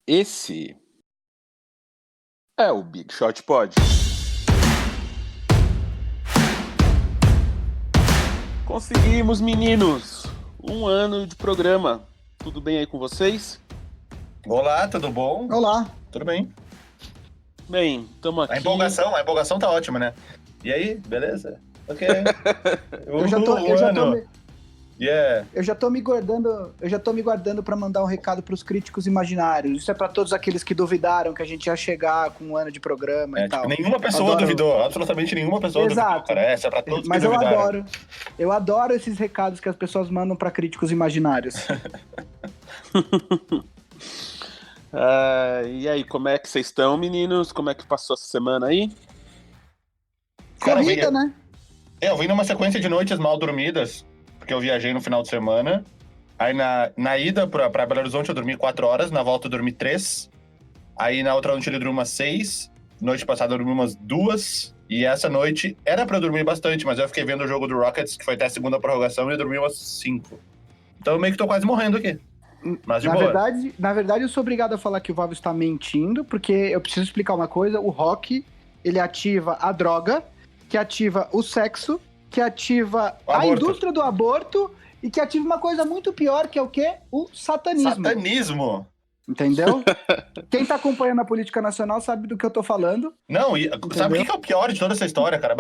Esse é o Big Shot Pod. Conseguimos, meninos! 1 ano de programa. Tudo bem aí com vocês? Olá, tudo bom? Olá. Tudo bem? Bem, estamos aqui. A empolgação tá ótima, né? E aí, beleza? Ok. Eu já tô me guardando para mandar um recado para os críticos imaginários. Isso é para todos aqueles que duvidaram que a gente ia chegar com 1 ano de programa e tal. Nenhuma pessoa duvidou, absolutamente nenhuma pessoa duvidou, cara. Essa é pra todos Mas que duvidaram. Eu adoro esses recados que as pessoas mandam para críticos imaginários. E aí, como é que vocês estão, meninos? Como é que passou essa semana aí? Corrida, né? Eu vim numa sequência de noites mal dormidas, porque eu viajei no final de semana. Aí na ida pra Belo Horizonte eu dormi 4 horas, na volta eu dormi 3. Aí na outra noite eu dormi umas 6. Noite passada eu dormi umas 2. E essa noite era pra eu dormir bastante, mas eu fiquei vendo o jogo do Rockets, que foi até a segunda prorrogação, e eu dormi umas 5. Então eu meio que tô quase morrendo aqui. Mas de boa. Na verdade, eu sou obrigado a falar que o Vavo está mentindo, porque eu preciso explicar uma coisa. O rock, ele ativa a droga, que ativa o sexo, que ativa a indústria do aborto e que ativa uma coisa muito pior, que é o quê? O satanismo. Satanismo! Entendeu? Quem tá acompanhando a política nacional sabe do que eu tô falando. Não, e sabe o que é o pior de toda essa história, cara?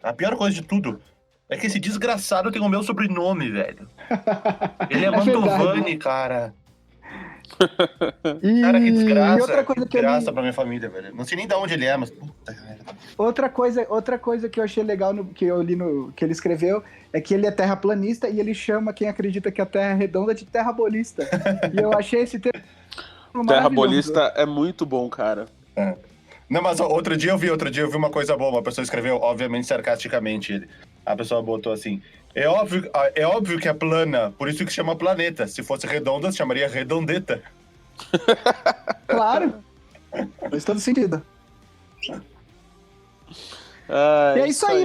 A pior coisa de tudo é que esse desgraçado tem o meu sobrenome, velho. Ele é Mantovani, cara. Cara, que desgraça. E outra coisa que desgraça pra minha família, velho. Não sei nem de onde ele é, mas... Outra coisa que eu achei legal que eu li que ele escreveu é que ele é terraplanista e ele chama quem acredita que a Terra é redonda de terrabolista. E eu achei esse termo terrabolista é muito bom, cara. É. Não, mas outro dia eu vi uma coisa boa. Uma pessoa escreveu, obviamente, sarcasticamente. A pessoa botou assim: é óbvio que é plana, por isso que chama planeta. Se fosse redonda, se chamaria redondeta. Claro. Faz todo sentido. E é isso aí.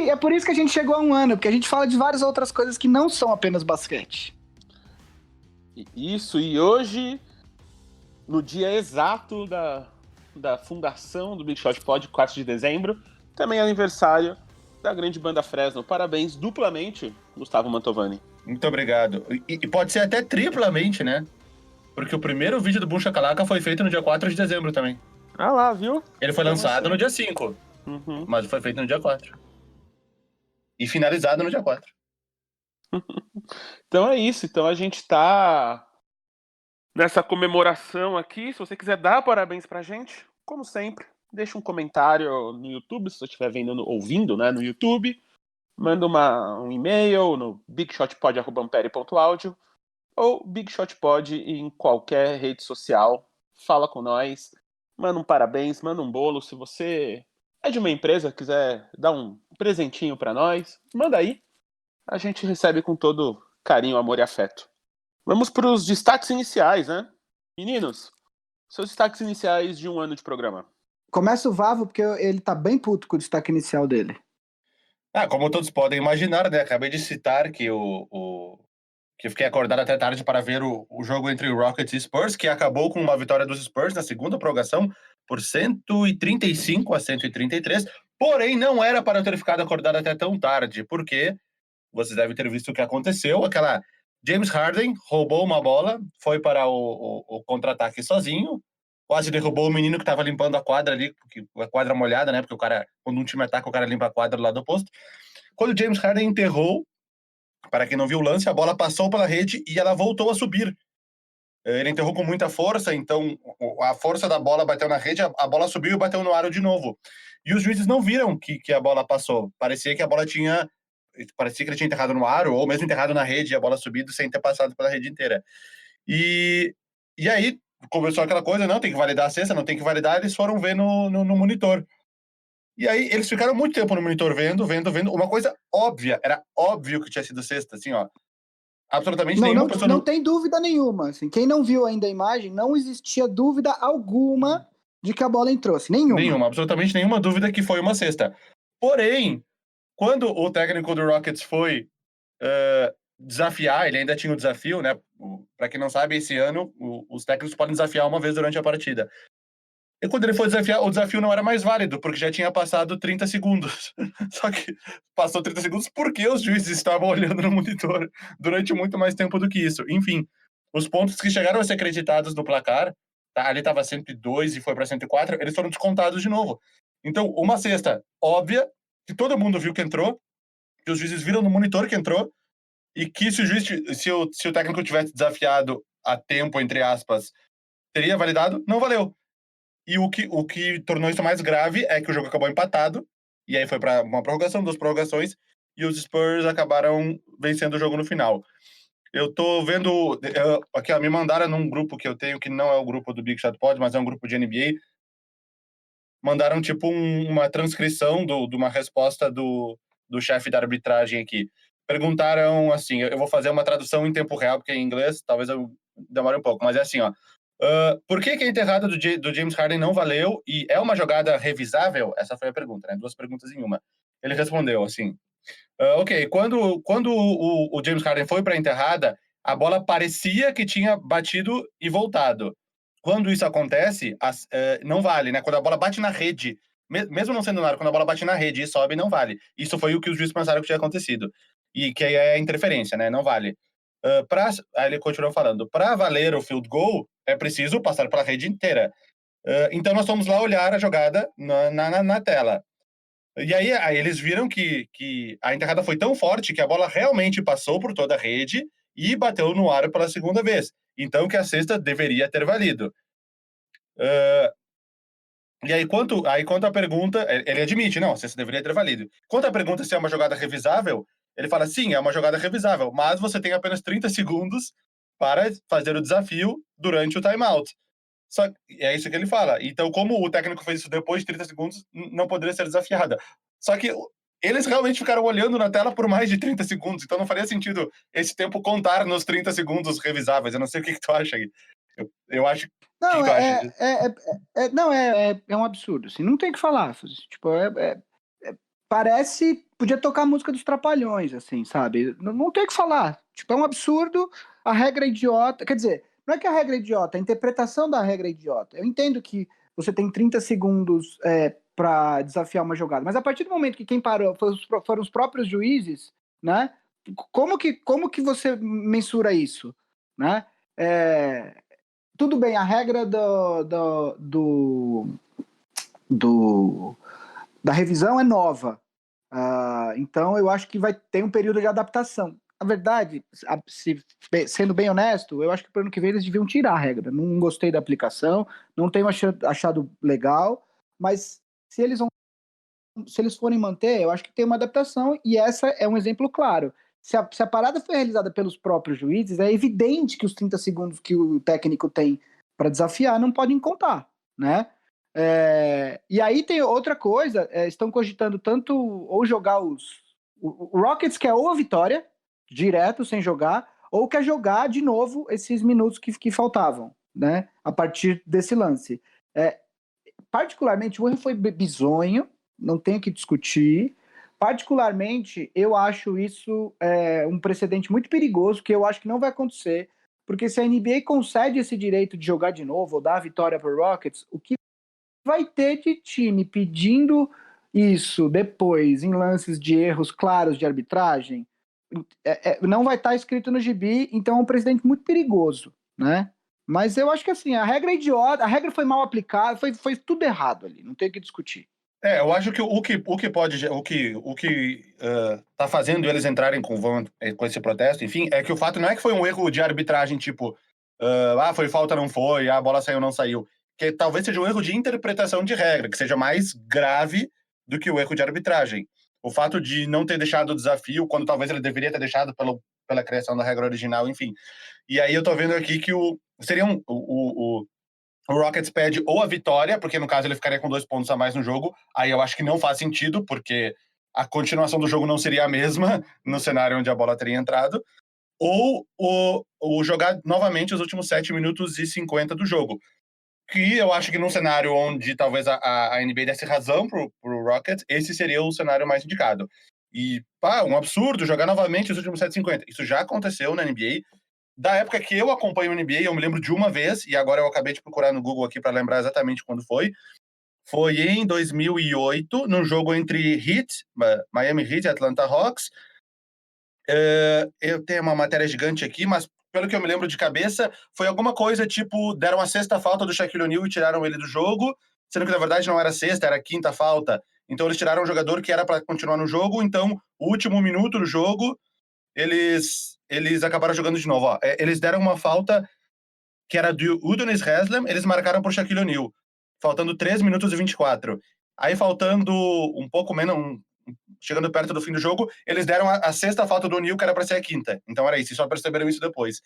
É por isso que a gente chegou a 1 ano, porque a gente fala de várias outras coisas que não são apenas basquete. Isso, e hoje, no dia exato da fundação do Big Shot Pod, 4 de dezembro, também é aniversário da grande banda Fresno. Parabéns duplamente, Gustavo Mantovani. Muito obrigado. E pode ser até triplamente, né? Porque o primeiro vídeo do Boom Shakalaka foi feito no dia 4 de dezembro também. Ah lá, viu? Ele foi lançado no dia 5, mas foi feito no dia 4. E finalizado no dia 4. Então é isso. Então a gente tá nessa comemoração aqui. Se você quiser dar parabéns pra gente, como sempre, deixa um comentário no YouTube, se você estiver ouvindo, né, no YouTube. Manda um e-mail no bigshotpod@ampere.audio ou bigshotpod em qualquer rede social. Fala com nós, manda um parabéns, manda um bolo. Se você é de uma empresa, quiser dar um presentinho pra nós, manda aí. A gente recebe com todo carinho, amor e afeto. Vamos para os destaques iniciais, né? Meninos, seus destaques iniciais de 1 ano de programa. Começa o Vavo, porque ele tá bem puto com o destaque inicial dele. Como todos podem imaginar, né? Acabei de citar que que eu fiquei acordado até tarde para ver o jogo entre o Rockets e Spurs, que acabou com uma vitória dos Spurs na segunda prorrogação por 135-133. Porém, não era para eu ter ficado acordado até tão tarde, porque vocês devem ter visto o que aconteceu. James Harden roubou uma bola, foi para o contra-ataque sozinho, quase derrubou o menino que estava limpando a quadra ali, a quadra molhada, né? Porque quando um time ataca, o cara limpa a quadra do lado oposto. Quando o James Harden enterrou, para quem não viu o lance, a bola passou pela rede e ela voltou a subir. Ele enterrou com muita força, então a força da bola bateu na rede, a bola subiu e bateu no aro de novo. E os juízes não viram que a bola passou. Parecia que ele tinha enterrado no aro, ou mesmo enterrado na rede, e a bola subido sem ter passado pela rede inteira. E aí começou aquela coisa, não, tem que validar a cesta, não tem que validar, eles foram ver no monitor. E aí eles ficaram muito tempo no monitor vendo, uma coisa óbvia, era óbvio que tinha sido cesta, assim, ó. Absolutamente nenhuma pessoa... Não tem dúvida nenhuma, assim, quem não viu ainda a imagem, não existia dúvida alguma de que a bola entrou, assim, nenhuma. Absolutamente nenhuma dúvida que foi uma cesta. Porém, quando o técnico do Rockets foi desafiar, ele ainda tinha o desafio, né? Para quem não sabe, esse ano os técnicos podem desafiar uma vez durante a partida. E quando ele foi desafiar, o desafio não era mais válido, porque já tinha passado 30 segundos. Só que passou 30 segundos porque os juízes estavam olhando no monitor durante muito mais tempo do que isso. Enfim, os pontos que chegaram a ser acreditados no placar, tá? Ali estava 102 e foi para 104, eles foram descontados de novo. Então, uma cesta óbvia, que todo mundo viu que entrou, que os juízes viram no monitor que entrou, e que se o técnico tivesse desafiado a tempo, entre aspas, teria validado, não valeu. E o que tornou isso mais grave é que o jogo acabou empatado, e aí foi para uma prorrogação, 2 prorrogações, e os Spurs acabaram vencendo o jogo no final. Eu tô vendo... aqui, ó, me mandaram num grupo que eu tenho, que não é o grupo do Big Shot Pod, mas é um grupo de NBA. Mandaram, tipo, uma transcrição de uma resposta do chefe da arbitragem aqui. Perguntaram assim, eu vou fazer uma tradução em tempo real, porque é em inglês, talvez eu demore um pouco, mas é assim, ó. Por que a enterrada do James Harden não valeu e é uma jogada revisável? Essa foi a pergunta, né? 2 perguntas em uma. Ele respondeu assim, ok, quando o James Harden foi para a enterrada, a bola parecia que tinha batido e voltado. Quando isso acontece, não vale, né? Quando a bola bate na rede, mesmo não sendo nada, quando a bola bate na rede e sobe, não vale. Isso foi o que os juízes pensaram que tinha acontecido. E que aí é a interferência, né? Não vale. Aí ele continuou falando, para valer o field goal, é preciso passar pela rede inteira. Então nós fomos lá olhar a jogada na tela. E aí eles viram que a enterrada foi tão forte que a bola realmente passou por toda a rede e bateu no aro pela segunda vez. Então que a cesta deveria ter valido. E aí, quanto à pergunta, ele admite, não, a cesta deveria ter valido. Quanto à pergunta se é uma jogada revisável, ele fala, sim, é uma jogada revisável, mas você tem apenas 30 segundos para fazer o desafio durante o timeout. Só é isso que ele fala. Então, como o técnico fez isso depois de 30 segundos, não poderia ser desafiada. Só que eles realmente ficaram olhando na tela por mais de 30 segundos, então não faria sentido esse tempo contar nos 30 segundos revisáveis. Eu não sei o que tu acha aí. Eu acho... Não, tu acha? não, é um absurdo, assim, não tem o que falar. Tipo, parece, podia tocar a música dos Trapalhões, assim, sabe? Não tem o que falar. Tipo, é um absurdo, a regra é idiota. Quer dizer, não é que a regra é idiota, a interpretação da regra é idiota. Eu entendo que você tem 30 segundos para desafiar uma jogada, mas a partir do momento que quem parou foram os próprios juízes, né? Como que você mensura isso, né? Tudo bem, a regra da revisão é nova. Então eu acho que vai ter um período de adaptação. Na verdade, sendo bem honesto, eu acho que para o ano que vem eles deviam tirar a regra. Não gostei da aplicação, não tenho achado legal, mas se eles forem manter, eu acho que tem uma adaptação, e essa é um exemplo claro. Se a parada foi realizada pelos próprios juízes, é evidente que os 30 segundos que o técnico tem para desafiar não podem contar, né? E aí tem outra coisa, estão cogitando tanto ou jogar o Rockets quer ou a vitória, direto, sem jogar, ou quer jogar de novo esses minutos que faltavam, né? A partir desse lance. Particularmente, o erro foi bizonho, não tenho que discutir. Particularmente, eu acho isso um precedente muito perigoso, que eu acho que não vai acontecer, porque se a NBA concede esse direito de jogar de novo ou dar a vitória para o Rockets, o que vai ter de time pedindo isso depois em lances de erros claros de arbitragem não vai estar escrito no gibi, então é um precedente muito perigoso, né? Mas eu acho que assim, a regra é idiota, a regra foi mal aplicada, foi tudo errado ali, não tem o que discutir. Eu acho que o que tá fazendo eles entrarem com esse protesto, enfim, é que o fato não é que foi um erro de arbitragem, tipo, foi falta, não foi, a bola saiu, não saiu. Que talvez seja um erro de interpretação de regra, que seja mais grave do que o erro de arbitragem. O fato de não ter deixado o desafio, quando talvez ele deveria ter deixado pela criação da regra original, enfim. E aí eu tô vendo aqui que o Rockets pede ou a vitória, porque no caso ele ficaria com 2 pontos a mais no jogo. Aí eu acho que não faz sentido, porque a continuação do jogo não seria a mesma no cenário onde a bola teria entrado. Ou o jogar novamente os últimos 7 minutos e 50 do jogo. Que eu acho que num cenário onde talvez a NBA desse razão pro Rockets, esse seria o cenário mais indicado. E, pá, um absurdo jogar novamente os últimos 750. Isso já aconteceu na NBA. Da época que eu acompanho a NBA, eu me lembro de uma vez, e agora eu acabei de procurar no Google aqui para lembrar exatamente quando foi. Foi em 2008, num jogo entre Heat, Miami Heat e Atlanta Hawks. Eu tenho uma matéria gigante aqui, mas pelo que eu me lembro de cabeça, foi alguma coisa tipo, deram a sexta falta do Shaquille O'Neal e tiraram ele do jogo, sendo que na verdade não era sexta, era a quinta falta. Então eles tiraram um jogador que era para continuar no jogo, então o último minuto do jogo, eles acabaram jogando de novo. Ó, eles deram uma falta que era do Udonis Haslem, eles marcaram por Shaquille O'Neal, faltando 3 minutos e 24. Aí faltando um pouco menos, chegando perto do fim do jogo, eles deram a sexta falta do O'Neal, que era para ser a quinta. Então era isso, e só perceberam isso depois.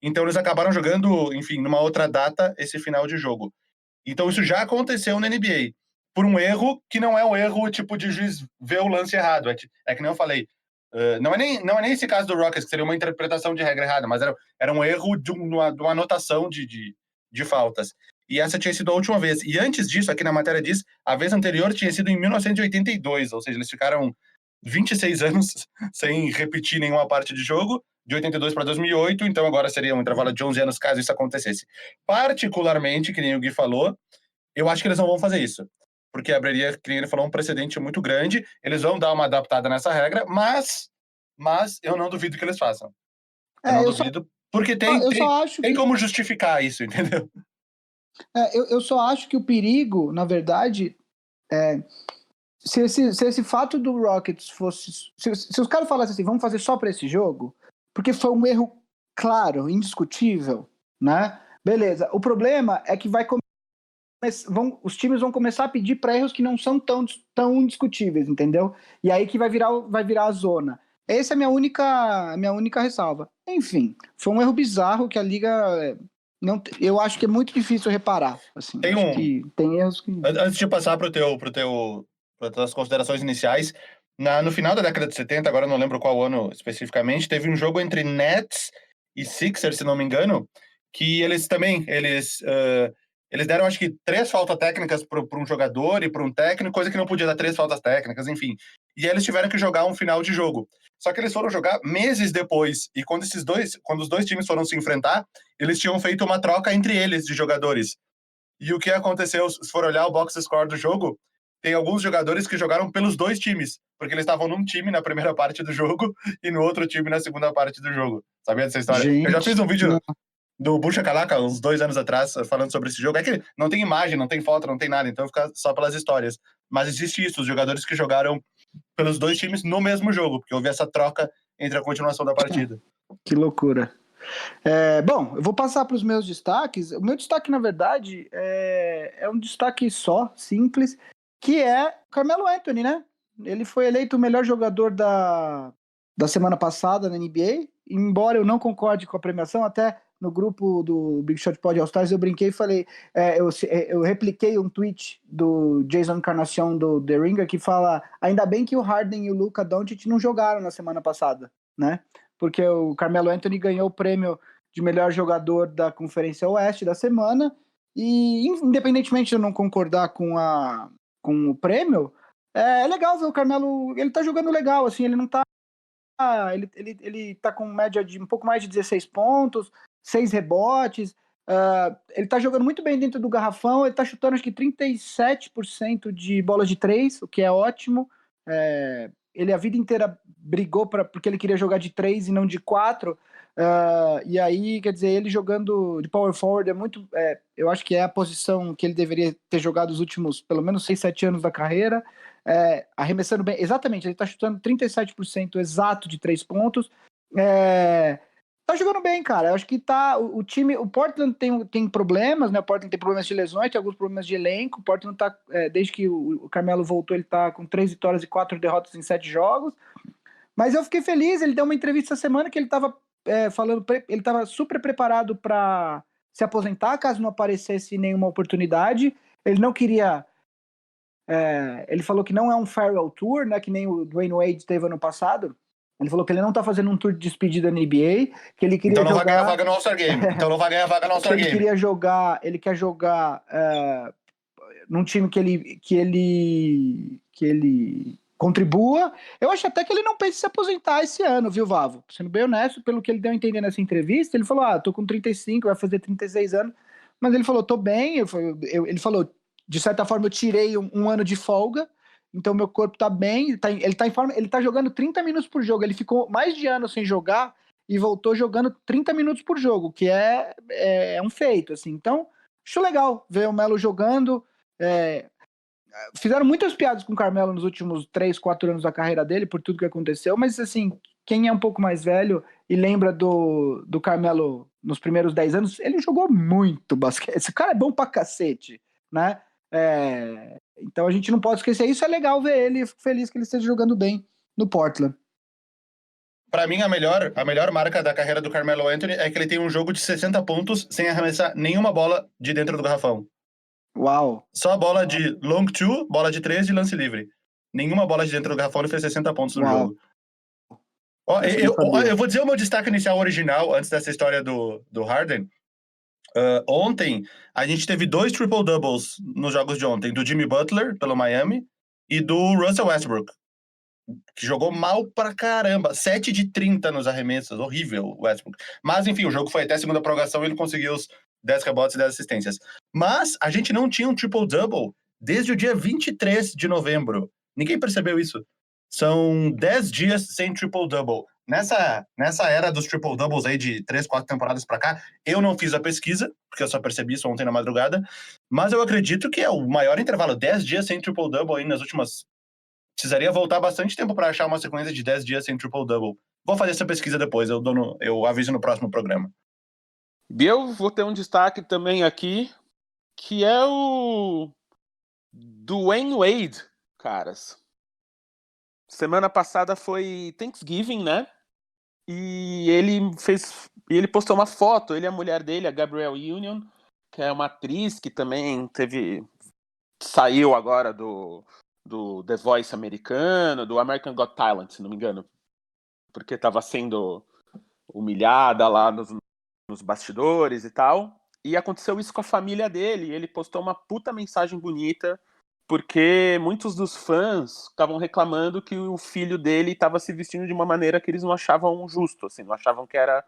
Então eles acabaram jogando, enfim, numa outra data, esse final de jogo. Então isso já aconteceu na NBA. Por um erro que não é um erro tipo de juiz ver o lance errado. É que nem eu falei. Não é nem esse caso do Rockets, que seria uma interpretação de regra errada, mas era um erro de uma anotação de faltas. E essa tinha sido a última vez. E antes disso, aqui na matéria diz, a vez anterior tinha sido em 1982, ou seja, eles ficaram 26 anos sem repetir nenhuma parte de jogo, de 82 para 2008, então agora seria um intervalo de 11 anos caso isso acontecesse. Particularmente, que nem o Gui falou, eu acho que eles não vão fazer isso, porque abriria, que nem ele falou, um precedente muito grande, eles vão dar uma adaptada nessa regra, mas eu não duvido que eles façam. Eu não duvido, porque tem como justificar isso, entendeu? Eu só acho que o perigo, na verdade, se esse fato do Rockets fosse... Se os caras falassem assim, vamos fazer só para esse jogo, porque foi um erro claro, indiscutível, né? Beleza. O problema é que os times vão começar a pedir para erros que não são tão indiscutíveis, entendeu? E aí que vai virar a zona. Essa é a minha única ressalva. Enfim, foi um erro bizarro que a liga... eu acho que é muito difícil reparar. Assim, tem erros que... Antes de passar para as considerações iniciais, no final da década de 70, agora eu não lembro qual ano especificamente, teve um jogo entre Nets e Sixers, se não me engano, que eles deram, acho que, 3 faltas técnicas para um jogador e para um técnico, coisa que não podia dar 3 faltas técnicas, enfim. E aí eles tiveram que jogar um final de jogo. Só que eles foram jogar meses depois, e quando os dois times foram se enfrentar, eles tinham feito uma troca entre eles de jogadores. E o que aconteceu, se for olhar o box score do jogo, tem alguns jogadores que jogaram pelos dois times, porque eles estavam num time na primeira parte do jogo e no outro time na segunda parte do jogo. Sabia dessa história? Gente, eu já fiz um vídeo do Bucha Calaca, uns 2 anos atrás, falando sobre esse jogo. É que não tem imagem, não tem foto, não tem nada, então fica só pelas histórias. Mas existe isso, os jogadores que jogaram pelos dois times no mesmo jogo, porque houve essa troca entre a continuação da partida. Que loucura. Bom, eu vou passar para os meus destaques. O meu destaque, na verdade, é um destaque só, simples, que é Carmelo Anthony, né? Ele foi eleito o melhor jogador da semana passada na NBA, embora eu não concorde com a premiação, até no grupo do Big Shot Pod All Stars eu brinquei e falei, eu repliquei um tweet do Jason Encarnacion do The Ringer que fala, ainda bem que o Harden e o Luka Doncic não jogaram na semana passada, né? Porque o Carmelo Anthony ganhou o prêmio de melhor jogador da Conferência Oeste da semana, e independentemente de eu não concordar com o prêmio, é legal ver o Carmelo, ele tá jogando legal, assim, ele não tá... Ele tá com média de um pouco mais de 16 pontos, 6 rebotes, ele tá jogando muito bem dentro do garrafão, ele tá chutando acho que 37% de bolas de 3, o que é ótimo. Ele a vida inteira brigou porque ele queria jogar de 3 e não de 4, e aí, quer dizer, ele jogando de power forward é muito... eu acho que é a posição que ele deveria ter jogado os últimos, pelo menos 6, 7 anos da carreira, arremessando bem, exatamente, ele tá chutando 37% exato de 3 pontos, tá jogando bem, cara. Eu acho que o time, o Portland tem problemas, né? O Portland tem problemas de lesões, tem alguns problemas de elenco. O Portland tá, desde que o Carmelo voltou, ele tá com 3 vitórias e 4 derrotas em 7 jogos. Mas eu fiquei feliz, ele deu uma entrevista essa semana que ele tava falando, ele tava super preparado para se aposentar caso não aparecesse nenhuma oportunidade. Ele não queria... ele falou que não é um farewell tour, né? Que nem o Dwayne Wade teve ano passado. Ele falou que ele não tá fazendo um tour de despedida na NBA, que ele queria então não vai ganhar vaga no All-Star Game. Então não vai ganhar vaga no All-Star Game. Ele quer jogar num time que ele contribua. Eu acho até que ele não pensa em se aposentar esse ano, viu, Vavo? Sendo bem honesto, pelo que ele deu a entender nessa entrevista, ele falou, tô com 35, vai fazer 36 anos, mas ele falou, tô bem, ele falou, de certa forma eu tirei um ano de folga, então meu corpo tá bem, ele tá em forma, ele tá jogando 30 minutos por jogo, ele ficou mais de ano sem jogar e voltou jogando 30 minutos por jogo, que é um feito, assim. Então, acho legal ver o Melo jogando, fizeram muitas piadas com o Carmelo nos últimos 3, 4 anos da carreira dele, por tudo que aconteceu, mas assim, quem é um pouco mais velho e lembra do Carmelo nos primeiros 10 anos, ele jogou muito basquete. Esse cara é bom pra cacete, né? Então a gente não pode esquecer isso, é legal ver ele, fico feliz que ele esteja jogando bem no Portland. Pra mim, a melhor marca da carreira do Carmelo Anthony é que ele tem um jogo de 60 pontos sem arremessar nenhuma bola de dentro do garrafão. Uau! Só bola de long two, bola de 3 e lance livre. Nenhuma bola de dentro do garrafão, ele fez 60 pontos no jogo. Eu vou dizer o meu destaque inicial original, antes dessa história do Harden. Ontem, a gente teve 2 triple-doubles nos jogos de ontem, do Jimmy Butler, pelo Miami, e do Russell Westbrook, que jogou mal pra caramba. 7 de 30 nos arremessos, horrível o Westbrook. Mas, enfim, o jogo foi até a segunda prorrogação e ele conseguiu os 10 rebotes e 10 assistências. Mas a gente não tinha um triple-double desde o dia 23 de novembro. Ninguém percebeu isso. São 10 dias sem triple-double. Nessa era dos triple-doubles aí de 3, 4 temporadas pra cá, eu não fiz a pesquisa, porque eu só percebi isso ontem na madrugada, mas eu acredito que é o maior intervalo. 10 dias sem triple-double aí nas últimas... Precisaria voltar bastante tempo para achar uma sequência de 10 dias sem triple-double. Vou fazer essa pesquisa depois, eu aviso no próximo programa. E eu vou ter um destaque também aqui, que é o Dwayne Wade, caras. Semana passada foi Thanksgiving, né? E ele postou uma foto, ele e a mulher dele, a Gabrielle Union, que é uma atriz que também saiu agora do The Voice americano, do American Got Talent, se não me engano, porque estava sendo humilhada lá nos bastidores e tal. E aconteceu isso com a família dele, ele postou uma puta mensagem bonita, porque muitos dos fãs estavam reclamando que o filho dele estava se vestindo de uma maneira que eles não achavam justo, assim, não achavam que era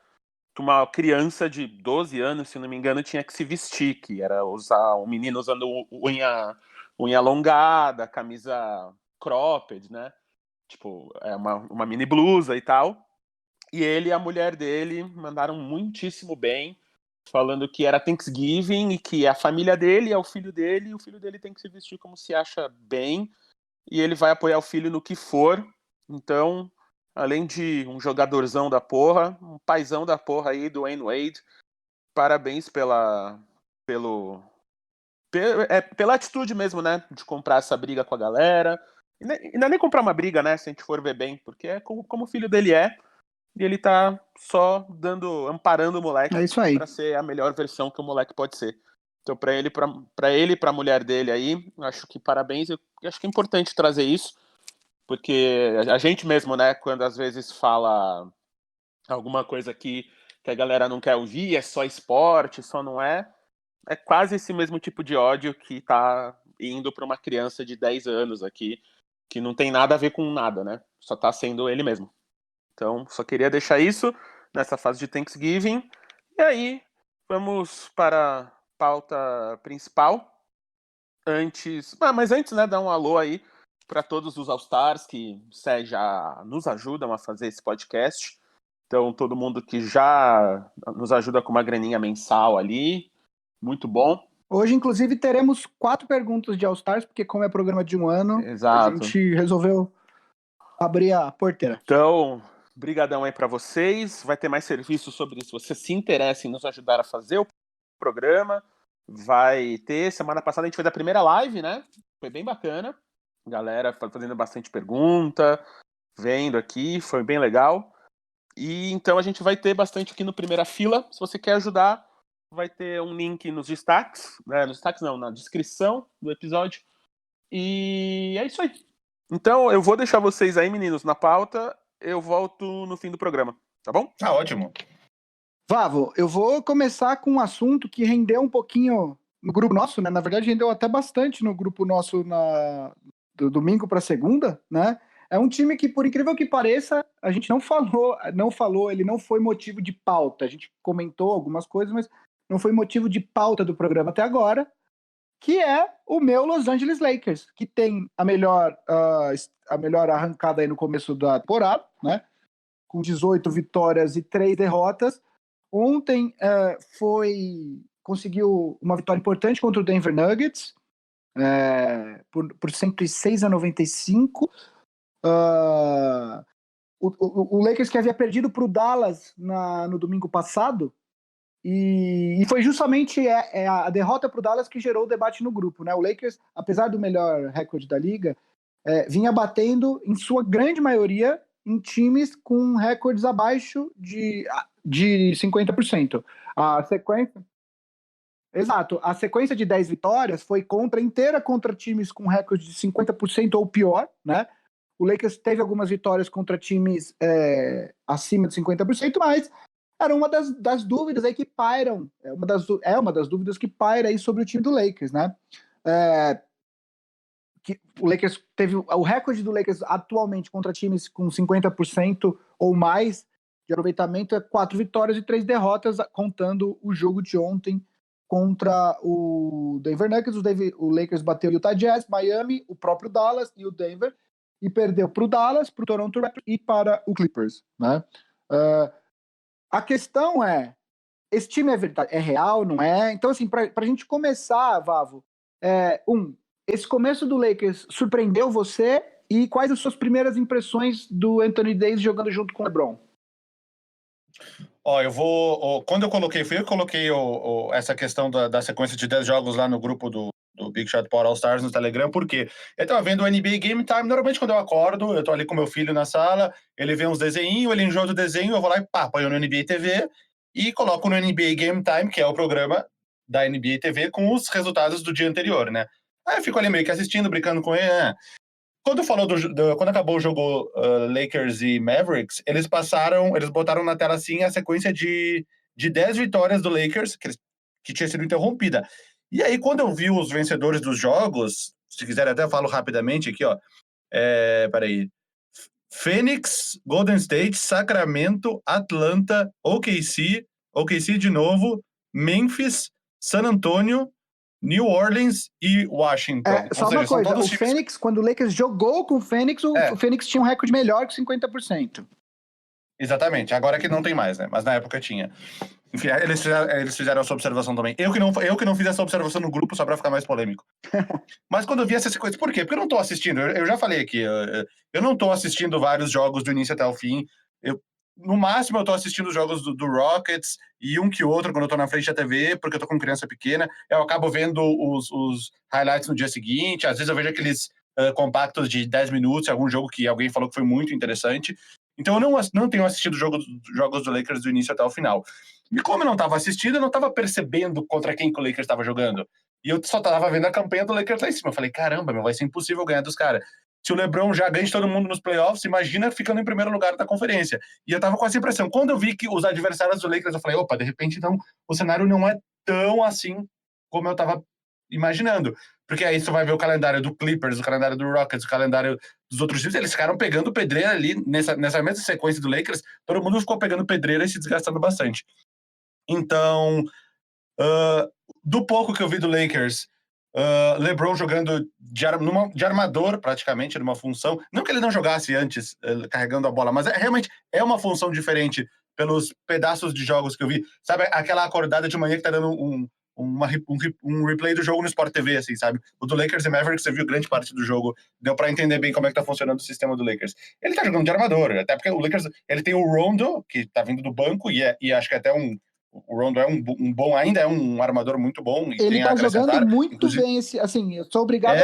que uma criança de 12 anos, se não me engano, tinha que se vestir, que era usar um menino usando unha alongada, camisa cropped, né? Tipo, uma mini blusa e tal. E ele e a mulher dele mandaram muitíssimo bem, falando que era Thanksgiving e que a família dele é o filho dele, e o filho dele tem que se vestir como se acha bem, e ele vai apoiar o filho no que for. Então, além de um jogadorzão da porra, um paizão da porra aí, do Dwayne Wade, parabéns pela atitude mesmo, né, de comprar essa briga com a galera, e não é nem comprar uma briga, né, se a gente for ver bem, porque é como o filho dele é, e ele tá só amparando o moleque pra ser a melhor versão que o moleque pode ser. Então, pra ele e pra mulher dele aí, acho que parabéns. Eu acho que é importante trazer isso, porque a gente mesmo, né, quando às vezes fala alguma coisa que a galera não quer ouvir, é só esporte, só não é quase esse mesmo tipo de ódio que tá indo pra uma criança de 10 anos aqui, que não tem nada a ver com nada, né? Só tá sendo ele mesmo. Então, só queria deixar isso nessa fase de Thanksgiving. E aí, vamos para a pauta principal. Mas antes, né, dar um alô aí para todos os All-Stars que já nos ajudam a fazer esse podcast. Então, todo mundo que já nos ajuda com uma graninha mensal ali. Muito bom. Hoje, inclusive, teremos 4 perguntas de All-Stars, porque como é programa de um ano, Exato. A gente resolveu abrir a porteira. Então, brigadão aí para vocês. Vai ter mais serviço sobre isso. Se você se interessa em nos ajudar a fazer o programa, vai ter. Semana passada a gente fez a primeira live, né? Foi bem bacana. Galera fazendo bastante pergunta, vendo aqui, foi bem legal. E então a gente vai ter bastante aqui no Primeira Fila. Se você quer ajudar, vai ter um link nos destaques, né? Nos destaques não, na descrição do episódio. E é isso aí. Então eu vou deixar vocês aí, meninos, na pauta. Eu volto no fim do programa, tá bom? Tá ótimo. Vavo, eu vou começar com um assunto que rendeu um pouquinho no grupo nosso, né? Na verdade, rendeu até bastante no grupo nosso do domingo para segunda, né? é um time que, por incrível que pareça, a gente não falou, ele não foi motivo de pauta. A gente comentou algumas coisas, mas não foi motivo de pauta do programa até agora, que é o meu Los Angeles Lakers, que tem a melhor arrancada aí no começo da temporada, né? Com 18 vitórias e 3 derrotas. Ontem conseguiu uma vitória importante contra o Denver Nuggets, por 106-95. O Lakers que havia perdido para o Dallas no domingo passado, e foi justamente a derrota para o Dallas que gerou o debate no grupo, né? O Lakers, apesar do melhor recorde da liga, vinha batendo, em sua grande maioria, em times com recordes abaixo de 50%. A sequência... Exato. A sequência de 10 vitórias foi inteira contra times com recorde de 50% ou pior, né? O Lakers teve algumas vitórias contra times acima de 50%, mas era uma das dúvidas aí que pairam. É uma das dúvidas que paira aí sobre o time do Lakers, né? Que o Lakers teve o recorde do Lakers atualmente contra times com 50% ou mais de aproveitamento é 4 vitórias e 3 derrotas, contando o jogo de ontem contra o Denver Nuggets. O Lakers bateu o Utah Jazz, Miami, o próprio Dallas e o Denver, e perdeu para o Dallas, para o Toronto Raptors e para o Clippers, né? A questão esse time é real, não é? Então, assim, para a gente começar, Vavo, esse começo do Lakers surpreendeu você? E quais as suas primeiras impressões do Anthony Davis jogando junto com o LeBron? Quando eu coloquei essa questão da sequência de 10 jogos lá no grupo do Big Shot Pod All Stars no Telegram, porque eu tava vendo o NBA Game Time. Normalmente quando eu acordo, eu tô ali com meu filho na sala, ele vê uns desenhinhos, ele enjoa do desenho, eu vou lá e ponho no NBA TV e coloco no NBA Game Time, que é o programa da NBA TV, com os resultados do dia anterior, né? Aí eu fico ali meio que assistindo, brincando com ele, né? Quando acabou o jogo Lakers e Mavericks, eles botaram na tela assim a sequência de 10 vitórias do Lakers, que tinha sido interrompida. E aí, quando eu vi os vencedores dos jogos, se quiser até eu falo rapidamente aqui, ó. Peraí. Phoenix, Golden State, Sacramento, Atlanta, OKC de novo, Memphis, San Antonio, New Orleans e Washington. Só uma coisa, o Phoenix, quando o Lakers jogou com o Phoenix, o Phoenix tinha um recorde melhor que 50%. Exatamente, agora que não tem mais, né? Mas na época tinha. Enfim, eles fizeram essa observação também. Eu que não fiz essa observação no grupo só pra ficar mais polêmico. Mas quando eu vi essas coisas, por quê? Porque eu não tô assistindo, eu já falei aqui, eu não tô assistindo vários jogos do início até o fim. No máximo, eu tô assistindo os jogos do Rockets e um que outro quando eu tô na frente da TV, porque eu tô com criança pequena. Eu acabo vendo os highlights no dia seguinte. Às vezes eu vejo aqueles compactos de 10 minutos, algum jogo que alguém falou que foi muito interessante. Então eu não tenho assistido jogos do Lakers do início até o final. E como eu não tava assistindo, eu não tava percebendo contra quem que o Lakers estava jogando. E eu só tava vendo a campanha do Lakers lá em cima. Eu falei, caramba, vai ser impossível ganhar dos caras. Se o LeBron já ganha de todo mundo nos playoffs, imagina ficando em primeiro lugar da conferência. E eu tava com essa impressão. Quando eu vi que os adversários do Lakers, eu falei, opa, de repente então o cenário não é tão assim como eu tava imaginando. Porque aí você vai ver o calendário do Clippers, o calendário do Rockets, o calendário dos outros times, eles ficaram pegando pedreira ali, nessa mesma sequência do Lakers, todo mundo ficou pegando pedreira e se desgastando bastante. Então, do pouco que eu vi do Lakers, LeBron jogando de armador, praticamente, numa função, não que ele não jogasse antes, carregando a bola, mas realmente é uma função diferente pelos pedaços de jogos que eu vi. Sabe, aquela acordada de manhã que tá dando um replay do jogo no Sport TV, assim, sabe? O do Lakers e Mavericks, você viu grande parte do jogo, deu pra entender bem como é que tá funcionando o sistema do Lakers. Ele tá jogando de armador, até porque o Lakers, ele tem o Rondo, que tá vindo do banco, e acho que até o Rondo é ainda é um armador muito bom. E ele tá jogando muito inclusive bem assim, eu sou obrigado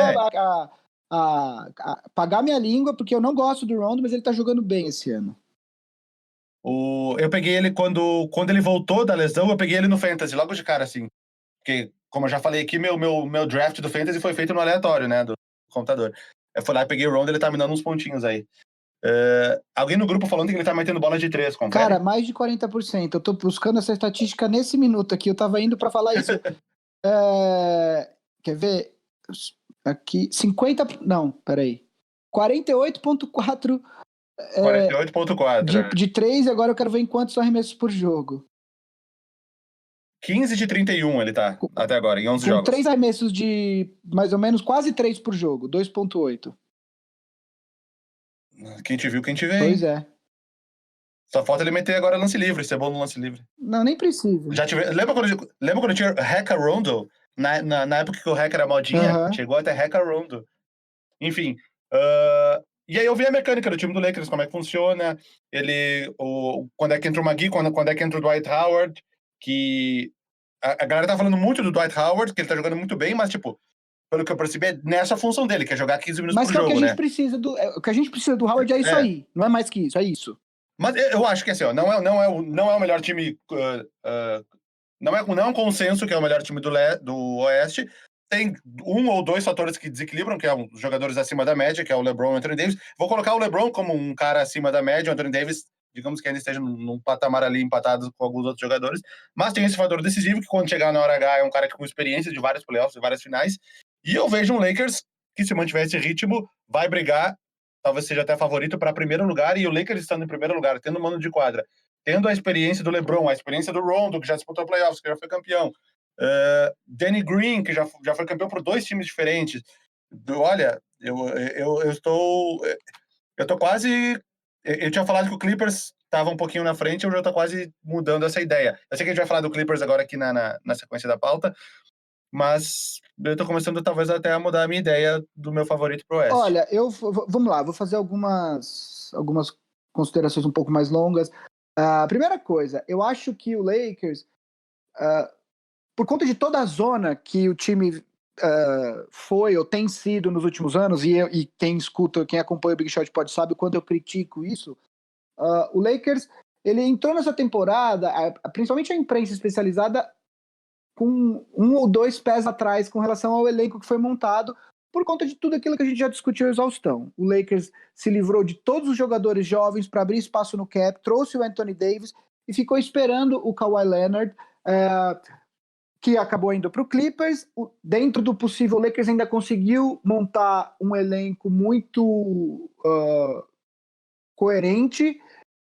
a pagar minha língua, porque eu não gosto do Rondo, mas ele tá jogando bem esse ano. Eu peguei ele quando ele voltou da lesão, eu peguei ele no Fantasy, logo de cara, assim. Porque, como eu já falei aqui, meu draft do Fantasy foi feito no aleatório, né, do computador. Eu fui lá e peguei o Rondo, ele tá me dando uns pontinhos aí. Alguém no grupo falando que ele tá metendo bola de 3, confere? Cara, mais de 40%. Eu tô buscando essa estatística nesse minuto aqui, eu tava indo pra falar isso. Quer ver? Aqui, 50... Não, peraí. 48,4 48,4. de 3, e agora eu quero ver em quantos arremessos por jogo. 15 de 31 ele tá até agora, em 11 Com jogos. 3 arremessos de mais ou menos quase 3 por jogo, 2,8. Quem te viu, quem te vê, Pois hein? é. Só falta ele meter agora lance livre, ser bom no lance livre. Não, nem precisa. Lembra quando tinha Hacker Rondo? Na época que o Hacker era modinha, chegou até Hacker Rondo. Enfim, e aí eu vi a mecânica do time do Lakers, como é que funciona, quando é que entra o McGee, quando é que entra o Dwight Howard, que a galera tá falando muito do Dwight Howard, que ele tá jogando muito bem, mas, tipo, pelo que eu percebi, é nessa função dele, que é jogar 15 minutos por jogo, né? Mas o que a gente precisa do Howard é isso aí, não é mais que isso, é isso. Mas eu acho que, assim, ó, não é o melhor time, não é um consenso que é o melhor time do Oeste. Tem um ou dois fatores que desequilibram, que é os jogadores acima da média, que é o LeBron e o Anthony Davis. Vou colocar o LeBron como um cara acima da média, o Anthony Davis, digamos que ainda esteja num patamar ali empatado com alguns outros jogadores. Mas tem esse fator decisivo, que quando chegar na hora H é um cara com experiência de vários playoffs, de várias finais. E eu vejo um Lakers que, se mantiver esse ritmo, vai brigar, talvez seja até favorito para primeiro lugar, e o Lakers estando em primeiro lugar, tendo mano de quadra, tendo a experiência do LeBron, a experiência do Rondo, que já disputou playoffs, que já foi campeão, Danny Green, que já foi campeão por 2 times diferentes. Olha, eu estou quase... Eu tinha falado que o Clippers estava um pouquinho na frente, eu já estou quase mudando essa ideia. Eu sei que a gente vai falar do Clippers agora aqui na sequência da pauta, mas eu estou começando talvez até a mudar a minha ideia do meu favorito pro Oeste. Olha, vamos lá, vou fazer algumas considerações um pouco mais longas. Primeira coisa, eu acho que o Lakers, por conta de toda a zona que o time foi ou tem sido nos últimos anos, e quem escuta, quem acompanha o Big Shot pode saber o quanto eu critico isso, o Lakers, ele entrou nessa temporada, principalmente a imprensa especializada, com 1 ou 2 pés atrás com relação ao elenco que foi montado, por conta de tudo aquilo que a gente já discutiu em exaustão. O Lakers se livrou de todos os jogadores jovens para abrir espaço no cap, trouxe o Anthony Davis e ficou esperando o Kawhi Leonard, que acabou indo para o Clippers. Dentro do possível, o Lakers ainda conseguiu montar um elenco muito coerente,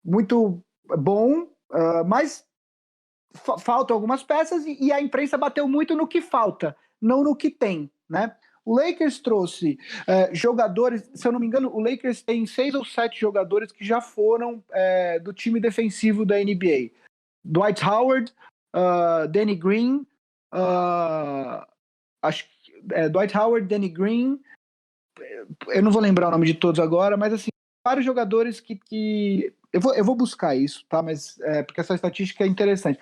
muito bom, mas faltam algumas peças, e a imprensa bateu muito no que falta, não no que tem, né? O Lakers trouxe jogadores, se eu não me engano, o Lakers tem 6 ou 7 jogadores que já foram do time defensivo da NBA. Dwight Howard, Danny Green, Dwight Howard, Danny Green, eu não vou lembrar o nome de todos agora, mas assim, vários jogadores que eu vou buscar isso, tá? Mas porque essa estatística é interessante.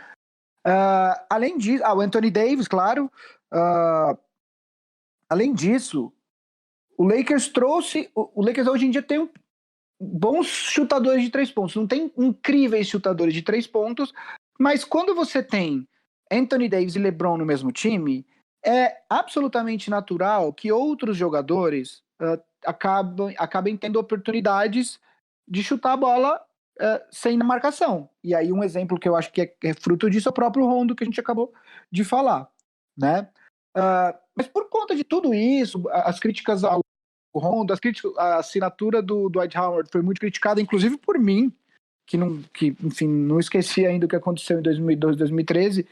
Além disso, o Anthony Davis, claro. Além disso, o Lakers trouxe. O Lakers hoje em dia tem bons chutadores de 3 pontos. Não tem incríveis chutadores de 3 pontos, mas quando você tem Anthony Davis e LeBron no mesmo time, é absolutamente natural que outros jogadores acabem tendo oportunidades de chutar a bola sem marcação. E aí um exemplo que eu acho que é fruto disso é o próprio Rondo, que a gente acabou de falar, né? Mas por conta de tudo isso, as críticas ao Rondo, a assinatura do Dwight Howard foi muito criticada, inclusive por mim, que enfim, não esqueci ainda o que aconteceu em 2012, 2013.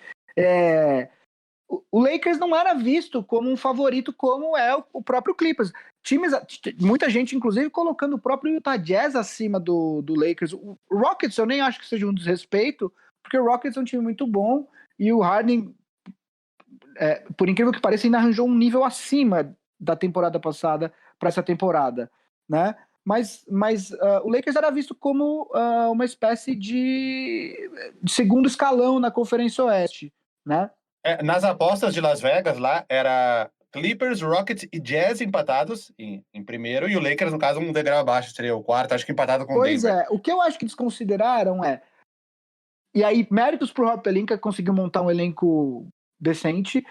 O Lakers não era visto como um favorito como é o próprio Clippers. Muita gente, inclusive, colocando o próprio Utah Jazz acima do Lakers. O Rockets eu nem acho que seja um desrespeito, porque o Rockets é um time muito bom, e o Harden, por incrível que pareça, ainda arranjou um nível acima da temporada passada para essa temporada, né? Mas o Lakers era visto como uma espécie de segundo escalão na Conferência Oeste, né? Nas apostas de Las Vegas lá, era Clippers, Rockets e Jazz empatados em primeiro, e o Lakers, no caso, um degrau abaixo, seria o quarto, acho que empatado com o Denver. Pois é, o que eu acho que desconsideraram e aí méritos pro Rob Pelinka, que conseguiu montar um elenco decente,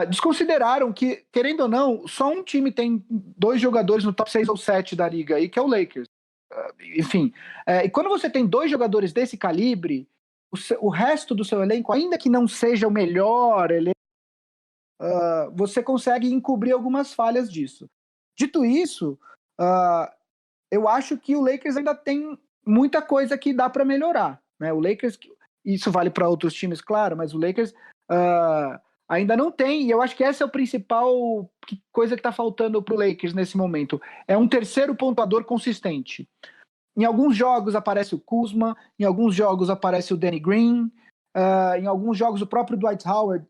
desconsideraram que, querendo ou não, só um time tem 2 jogadores no top 6 ou 7 da liga aí, que é o Lakers. Enfim, e quando você tem 2 jogadores desse calibre, o resto do seu elenco, ainda que não seja o melhor elenco, você consegue encobrir algumas falhas disso. Dito isso, eu acho que o Lakers ainda tem muita coisa que dá para melhorar, né? O Lakers, isso vale para outros times, claro, mas o Lakers ainda não tem, e eu acho que essa é a principal coisa que está faltando para o Lakers nesse momento. É um terceiro pontuador consistente. Em alguns jogos aparece o Kuzma, em alguns jogos aparece o Danny Green, em alguns jogos o próprio Dwight Howard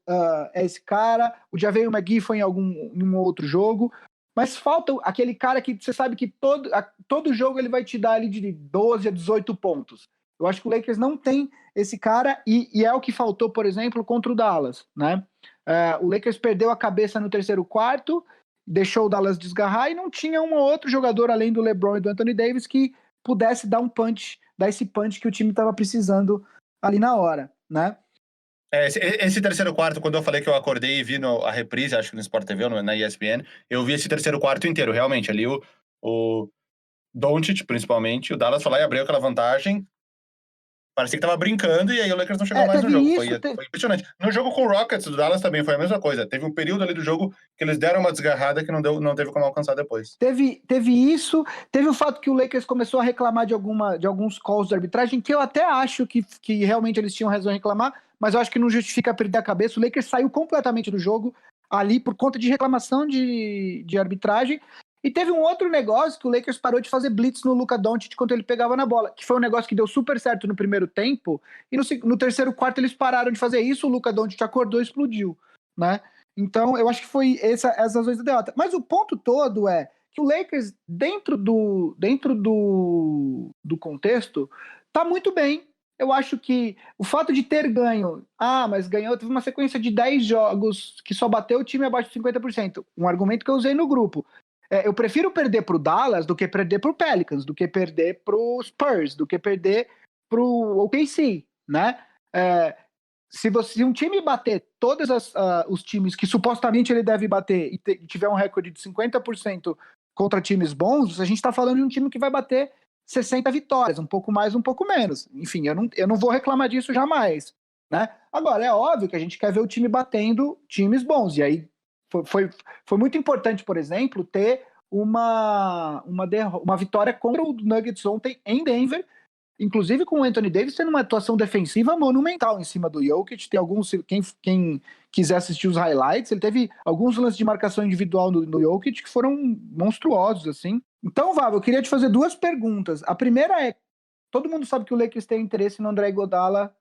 é esse cara, o JaVale McGee foi em um outro jogo, mas falta aquele cara que você sabe que todo jogo ele vai te dar ali de 12 a 18 pontos. Eu acho que o Lakers não tem esse cara e é o que faltou, por exemplo, contra o Dallas, né? O Lakers perdeu a cabeça no terceiro quarto, deixou o Dallas desgarrar e não tinha um outro jogador além do LeBron e do Anthony Davis que pudesse dar esse punch que o time estava precisando ali na hora, né? Esse terceiro quarto, quando eu falei que eu acordei e vi a reprise, acho que no Sport TV ou na ESPN, eu vi esse terceiro quarto inteiro, realmente. Ali o Doncic, principalmente, o Dallas foi lá e abriu aquela vantagem. Parecia que tava brincando e aí o Lakers não chegou mais no jogo. Foi impressionante. No jogo com o Rockets do Dallas também foi a mesma coisa. Teve um período ali do jogo que eles deram uma desgarrada que não teve como alcançar depois. Teve isso, teve o fato que o Lakers começou a reclamar de alguns calls de arbitragem, que eu até acho que realmente eles tinham razão em reclamar, mas eu acho que não justifica perder a cabeça. O Lakers saiu completamente do jogo ali por conta de reclamação de arbitragem. E teve um outro negócio que o Lakers parou de fazer blitz no Luka Doncic quando ele pegava na bola, que foi um negócio que deu super certo no primeiro tempo, e no terceiro quarto eles pararam de fazer isso, o Luka Doncic acordou e explodiu, né? Então eu acho que foi essas duas derrotas. Mas o ponto todo é que o Lakers, dentro do contexto, tá muito bem. Eu acho que o fato de ter ganho, mas ganhou, teve uma sequência de 10 jogos que só bateu o time abaixo de 50%. Um argumento que eu usei no grupo. Eu prefiro perder pro Dallas do que perder pro Pelicans, do que perder pro Spurs, do que perder pro OKC, né? Se um time bater todos os times que supostamente ele deve bater e tiver um recorde de 50% contra times bons, a gente tá falando de um time que vai bater 60 vitórias, um pouco mais, um pouco menos. Enfim, eu não vou reclamar disso jamais, né? Agora, é óbvio que a gente quer ver o time batendo times bons, e aí foi muito importante, por exemplo, ter uma vitória contra o Nuggets ontem em Denver, inclusive com o Anthony Davis tendo uma atuação defensiva monumental em cima do Jokic. Tem alguns, quem quiser assistir os highlights, ele teve alguns lances de marcação individual no Jokic que foram monstruosos, assim. Então, Vava, eu queria te fazer duas perguntas. A primeira é, todo mundo sabe que o Lakers tem interesse no André Iguodala,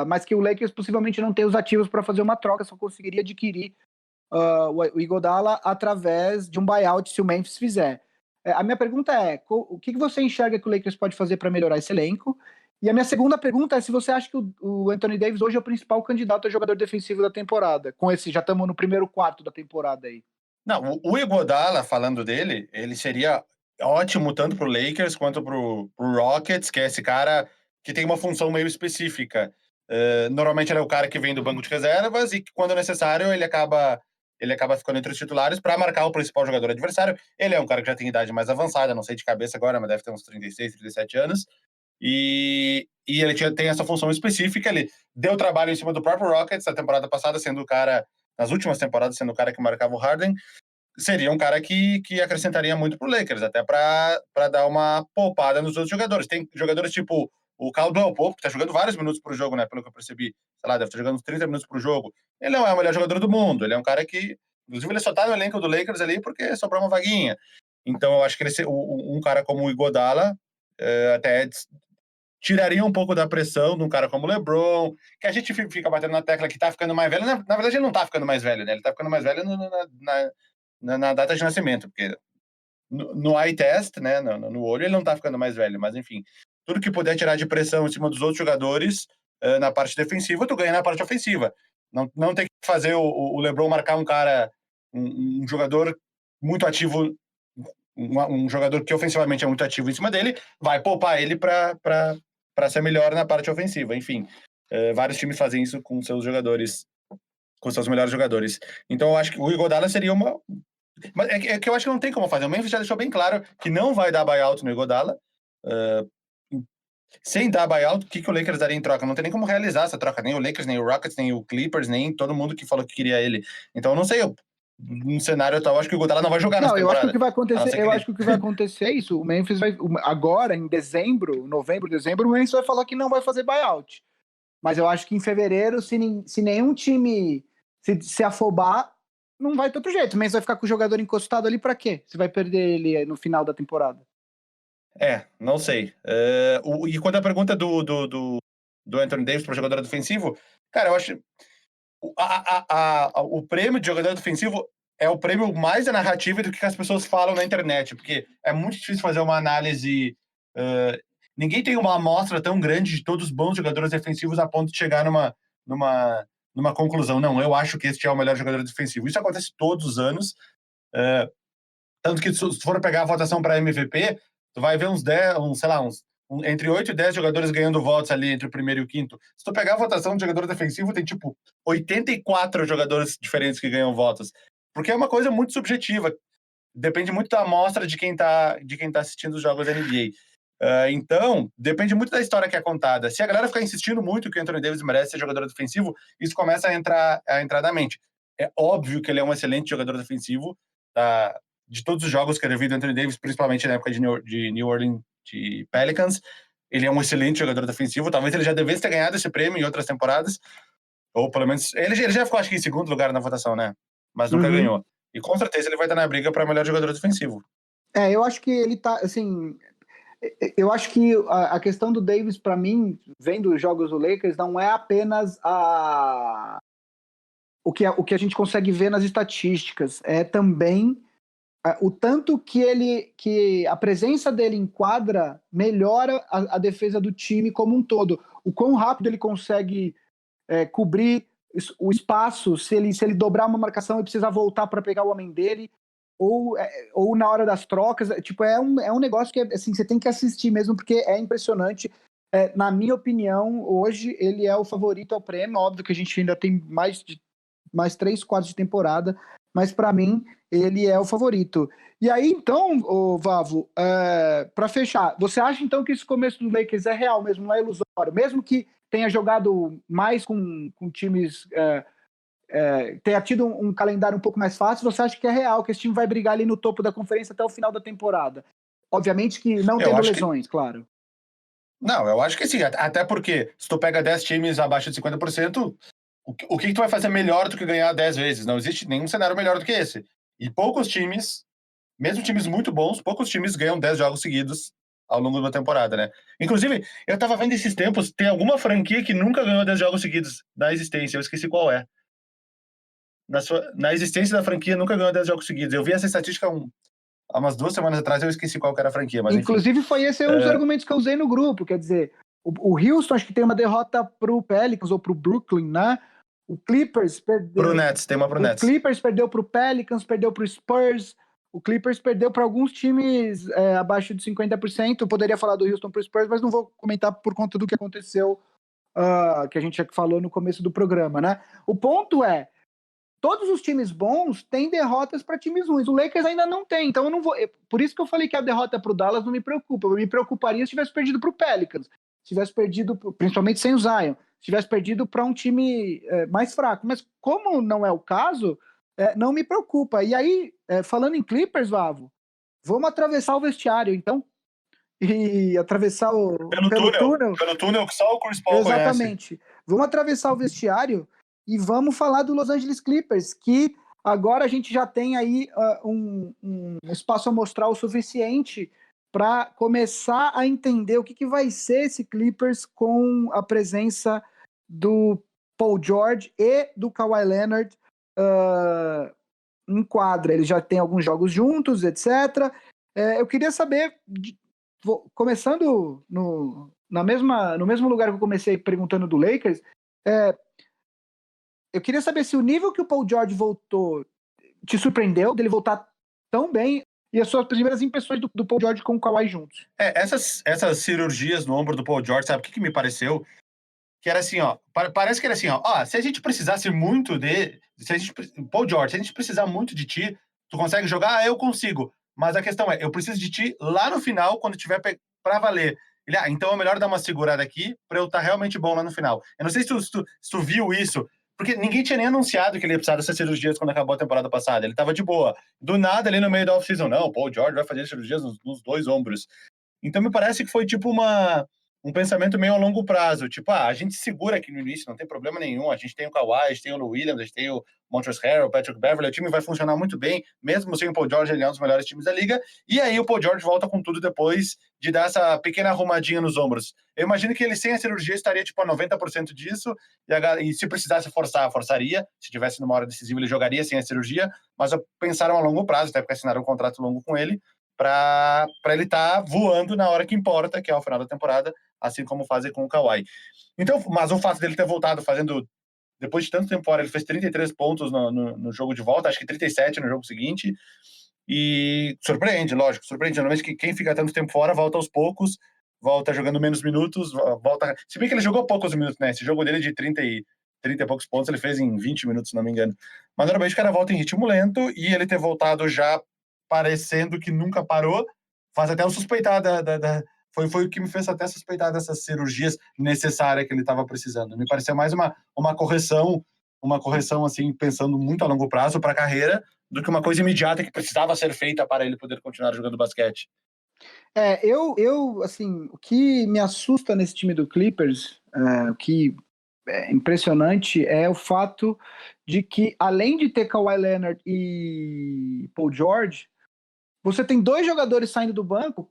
mas que o Lakers possivelmente não tem os ativos para fazer uma troca, só conseguiria adquirir o Iguodala através de um buyout se o Memphis fizer. A minha pergunta é, o que você enxerga que o Lakers pode fazer para melhorar esse elenco? E a minha segunda pergunta é se você acha que o Anthony Davis hoje é o principal candidato a jogador defensivo da temporada, já estamos no primeiro quarto da temporada aí. Não, o Iguodala, falando dele, ele seria ótimo tanto pro Lakers quanto pro Rockets, que é esse cara que tem uma função meio específica. Normalmente ele é o cara que vem do banco de reservas e que, quando necessário, ele acaba ficando entre os titulares para marcar o principal jogador adversário. Ele é um cara que já tem idade mais avançada, não sei de cabeça agora, mas deve ter uns 36, 37 anos. E ele tem essa função específica. Ele deu trabalho em cima do próprio Rockets na temporada passada, sendo o cara, nas últimas temporadas, sendo o cara que marcava o Harden. Seria um cara que acrescentaria muito pro Lakers, até para dar uma poupada nos outros jogadores. Tem jogadores tipo o Caldwell Pope, que tá jogando vários minutos pro jogo, né? Pelo que eu percebi. Sei lá, deve estar jogando uns 30 minutos pro jogo. Ele não é o melhor jogador do mundo. Ele é um cara que, inclusive, ele só tá no elenco do Lakers ali porque sobrou uma vaguinha. Então, eu acho que um cara como o Iguodala até tiraria um pouco da pressão de um cara como o LeBron, que a gente fica batendo na tecla que tá ficando mais velho. Na verdade, ele não tá ficando mais velho, né? Ele tá ficando mais velho na data de nascimento, porque no eye test, né, no olho, ele não tá ficando mais velho, mas enfim, tudo que puder tirar de pressão em cima dos outros jogadores na parte defensiva, tu ganha na parte ofensiva. Não tem que fazer o LeBron marcar um cara, um jogador muito ativo, um jogador que ofensivamente é muito ativo em cima dele, vai poupar ele para ser melhor na parte ofensiva. Enfim, vários times fazem isso com seus jogadores, com seus melhores jogadores. Então eu acho que o Iguodala seria uma... Mas é que eu acho que não tem como fazer. O Memphis já deixou bem claro que não vai dar buyout no Iguodala. Sem dar buyout, o que o Lakers daria em troca? Não tem nem como realizar essa troca. Nem o Lakers, nem o Rockets, nem o Clippers, nem todo mundo que falou que queria ele. Então eu não sei. num cenário atual, acho que o Iguodala não vai jogar nessa eu acho que temporada. o que vai acontecer, eu acho que o que vai acontecer é isso. O Memphis vai agora em novembro, dezembro, o Memphis vai falar que não vai fazer buyout. Mas eu acho que em fevereiro, se nenhum time se afobar, não vai ter outro jeito. O Memphis vai ficar com o jogador encostado ali pra quê? Você vai perder ele no final da temporada. Não sei. E quando a pergunta do Anthony Davis para jogador defensivo, cara, eu acho o prêmio de jogador defensivo é o prêmio mais da narrativa do que as pessoas falam na internet, porque é muito difícil fazer uma análise. Ninguém tem uma amostra tão grande de todos os bons jogadores defensivos a ponto de chegar numa conclusão. Não, eu acho que este é o melhor jogador defensivo. Isso acontece todos os anos. Tanto que se for pegar a votação para MVP, tu vai ver entre 8 e 10 jogadores ganhando votos ali entre o primeiro e o quinto. Se tu pegar a votação de jogador defensivo, tem tipo 84 jogadores diferentes que ganham votos. Porque é uma coisa muito subjetiva. Depende muito da amostra de quem tá assistindo os jogos da NBA. Então, depende muito da história que é contada. Se a galera ficar insistindo muito que o Anthony Davis merece ser jogador defensivo, isso começa a entrar na mente. É óbvio que ele é um excelente jogador defensivo, tá? De todos os jogos que eu vi do Anthony Davis, principalmente na época de New Orleans, de Pelicans, ele é um excelente jogador defensivo. Talvez ele já devesse ter ganhado esse prêmio em outras temporadas, ou pelo menos ele já ficou, acho que em segundo lugar na votação, né? Mas nunca ganhou. E com certeza ele vai estar na briga para melhor jogador defensivo. Eu acho que ele tá, assim, eu acho que a questão do Davis, para mim, vendo os jogos do Lakers, não é apenas o que a gente consegue ver nas estatísticas, é também o tanto que a presença dele em quadra melhora a defesa do time como um todo. O quão rápido ele consegue cobrir o espaço, se ele dobrar uma marcação e precisar voltar para pegar o homem dele, ou na hora das trocas. Tipo, é um negócio que assim, você tem que assistir mesmo, porque é impressionante. Na minha opinião, hoje ele é o favorito ao prêmio. Óbvio que a gente ainda tem mais 3 quartos de temporada, mas para mim ele é o favorito. E aí, então, Vavo, para fechar, você acha então que esse começo do Lakers é real mesmo, não é ilusório? Mesmo que tenha jogado mais com times, tenha tido um calendário um pouco mais fácil, você acha que é real, que esse time vai brigar ali no topo da conferência até o final da temporada? Obviamente que não tendo lesões, claro. Não, eu acho que sim, até porque se tu pega 10 times abaixo de 50%, o que tu vai fazer melhor do que ganhar 10 vezes? Não existe nenhum cenário melhor do que esse. E poucos times, mesmo times muito bons, poucos times ganham 10 jogos seguidos ao longo de uma temporada, né? Inclusive, eu tava vendo esses tempos, tem alguma franquia que nunca ganhou 10 jogos seguidos na existência, eu esqueci qual é. Na existência da franquia, nunca ganhou 10 jogos seguidos. Eu vi essa estatística há umas 2 semanas atrás, eu esqueci qual que era a franquia, mas inclusive, enfim. foi esse um dos argumentos que eu usei no grupo, quer dizer, o Houston acho que tem uma derrota pro Pelicans ou pro Brooklyn, né? O Clippers perdeu. Pro Nets, tem uma pro Nets. O Clippers perdeu pro Pelicans, perdeu pro Spurs. O Clippers perdeu para alguns times abaixo de 50%. Eu poderia falar do Houston pro Spurs, mas não vou comentar por conta do que aconteceu, que a gente já falou no começo do programa, né? O ponto é, todos os times bons têm derrotas para times ruins. O Lakers ainda não tem, então eu não vou. Por isso que eu falei que a derrota pro Dallas não me preocupa. Eu me preocuparia se tivesse perdido pro Pelicans, se tivesse perdido, principalmente sem o Zion, se tivesse perdido para um time mais fraco. Mas como não é o caso, não me preocupa. E aí, falando em Clippers, Vavo, vamos atravessar o vestiário, então? E atravessar pelo túnel que só o Chris Paul Exatamente. Conhece. Vamos atravessar o vestiário e vamos falar do Los Angeles Clippers, que agora a gente já tem aí um espaço amostral suficiente para começar a entender o que vai ser esse Clippers com a presença do Paul George e do Kawhi Leonard em quadra. Eles já têm alguns jogos juntos, etc. Eu queria saber, começando no mesmo lugar que eu comecei perguntando do Lakers, eu queria saber se o nível que o Paul George voltou te surpreendeu, dele voltar tão bem, e as suas primeiras impressões do Paul George com o Kawhi juntos. Essas cirurgias no ombro do Paul George, sabe o que me pareceu? Que era assim, ó, parece que era assim, ó, se a gente precisasse muito Paul George, se a gente precisar muito de ti, tu consegue jogar? Eu consigo. Mas a questão é, eu preciso de ti lá no final, quando tiver pra valer. Ele, então é melhor dar uma segurada aqui pra eu estar realmente bom lá no final. Eu não sei se tu viu isso Porque ninguém tinha nem anunciado que ele ia precisar dessas cirurgias quando acabou a temporada passada. Ele tava de boa. Do nada, ali no meio da off-season, não, o Paul George vai fazer cirurgias nos 2 ombros. Então me parece que foi tipo um pensamento meio a longo prazo. Tipo, a gente segura aqui no início, não tem problema nenhum. A gente tem o Kawhi, a gente tem o Lou Williams, a gente tem o Montrezl Harrell, o Patrick Beverley. O time vai funcionar muito bem, mesmo sem o Paul George, ele é um dos melhores times da liga. E aí o Paul George volta com tudo depois de dar essa pequena arrumadinha nos ombros. Eu imagino que ele sem a cirurgia estaria tipo a 90% disso. E se precisasse forçaria. Se tivesse numa hora decisiva, ele jogaria sem a cirurgia. Mas pensaram a longo prazo, até porque assinaram um contrato longo com ele, para ele estar voando na hora que importa, que é ao final da temporada, assim como fazem com o Kawhi. Então, mas o fato dele ter voltado fazendo, depois de tanto tempo fora, ele fez 33 pontos no jogo de volta, acho que 37 no jogo seguinte, e surpreende, lógico, surpreende. Normalmente que quem fica tanto tempo fora volta aos poucos, volta jogando menos minutos, volta... Se bem que ele jogou poucos minutos, né? Esse jogo dele de 30 e poucos pontos, ele fez em 20 minutos, se não me engano. Mas normalmente o cara volta em ritmo lento, e ele ter voltado já parecendo que nunca parou, faz até eu suspeitar foi o que me fez até suspeitar dessas cirurgias necessárias que ele estava precisando. Me pareceu mais uma correção assim, pensando muito a longo prazo para a carreira, do que uma coisa imediata que precisava ser feita para ele poder continuar jogando basquete. Eu assim, o que me assusta nesse time do Clippers, o que é impressionante é o fato de que, além de ter Kawhi Leonard e Paul George, você tem 2 jogadores saindo do banco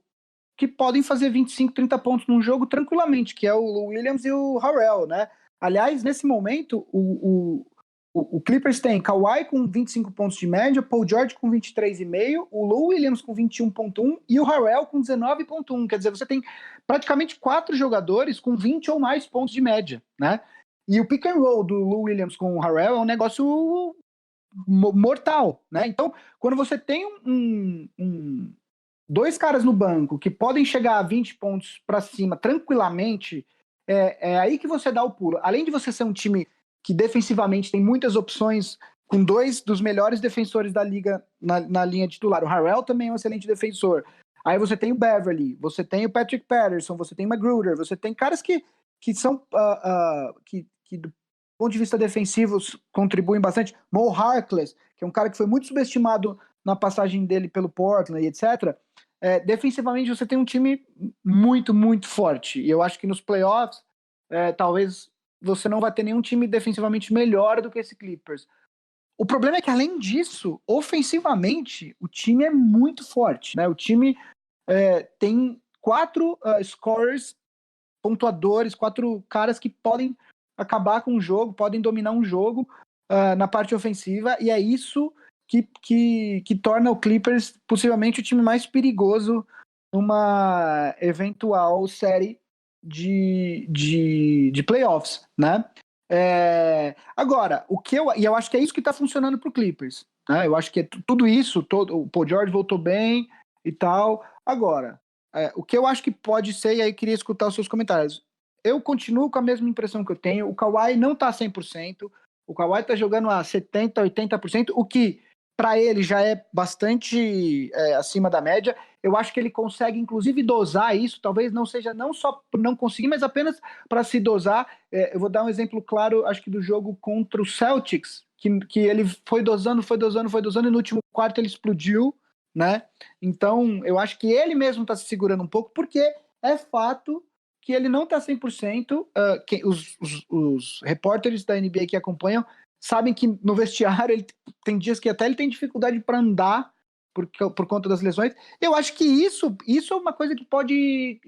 que podem fazer 25, 30 pontos num jogo tranquilamente, que é o Lou Williams e o Harrell, né? Aliás, nesse momento, o Clippers tem Kawhi com 25 pontos de média, Paul George com 23,5, o Lou Williams com 21,1 e o Harrell com 19,1. Quer dizer, você tem praticamente 4 jogadores com 20 ou mais pontos de média, né? E o pick and roll do Lou Williams com o Harrell é um negócio mortal, né? Então, quando você tem 2 caras no banco que podem chegar a 20 pontos para cima tranquilamente, é aí que você dá o pulo. Além de você ser um time que defensivamente tem muitas opções, com 2 dos melhores defensores da liga na linha titular. O Harrell também é um excelente defensor. Aí você tem o Beverley, você tem o Patrick Patterson, você tem o Magruder, você tem caras que são que do ponto de vista defensivo contribuem bastante. Mo Harkless, que é um cara que foi muito subestimado na passagem dele pelo Portland e etc. Defensivamente você tem um time muito, muito forte. E eu acho que nos playoffs, talvez você não vai ter nenhum time defensivamente melhor do que esse Clippers. O problema é que, além disso, ofensivamente, o time é muito forte, né? O time tem 4 scorers, pontuadores, 4 caras que podem acabar com o jogo, podem dominar um jogo na parte ofensiva, e é isso que torna o Clippers possivelmente o time mais perigoso numa eventual série de playoffs, né? Agora, eu acho que é isso que está funcionando para o Clippers, né? Eu acho que tudo isso, o Paul George voltou bem e tal. Agora, o que eu acho que pode ser, e aí queria escutar os seus comentários. Eu continuo com a mesma impressão que eu tenho. O Kawhi não está 100%. O Kawhi está jogando a 70%, 80%, o que para ele já é bastante acima da média. Eu acho que ele consegue, inclusive, dosar isso. Talvez não seja não só por não conseguir, mas apenas para se dosar. Eu vou dar um exemplo claro, acho que do jogo contra o Celtics, que ele foi dosando, e no último quarto ele explodiu, né? Então, eu acho que ele mesmo está se segurando um pouco, porque é fato que ele não está 100%. Os repórteres da NBA que acompanham sabem que no vestiário tem dias que até ele tem dificuldade para andar por conta das lesões. Eu acho que isso é uma coisa que pode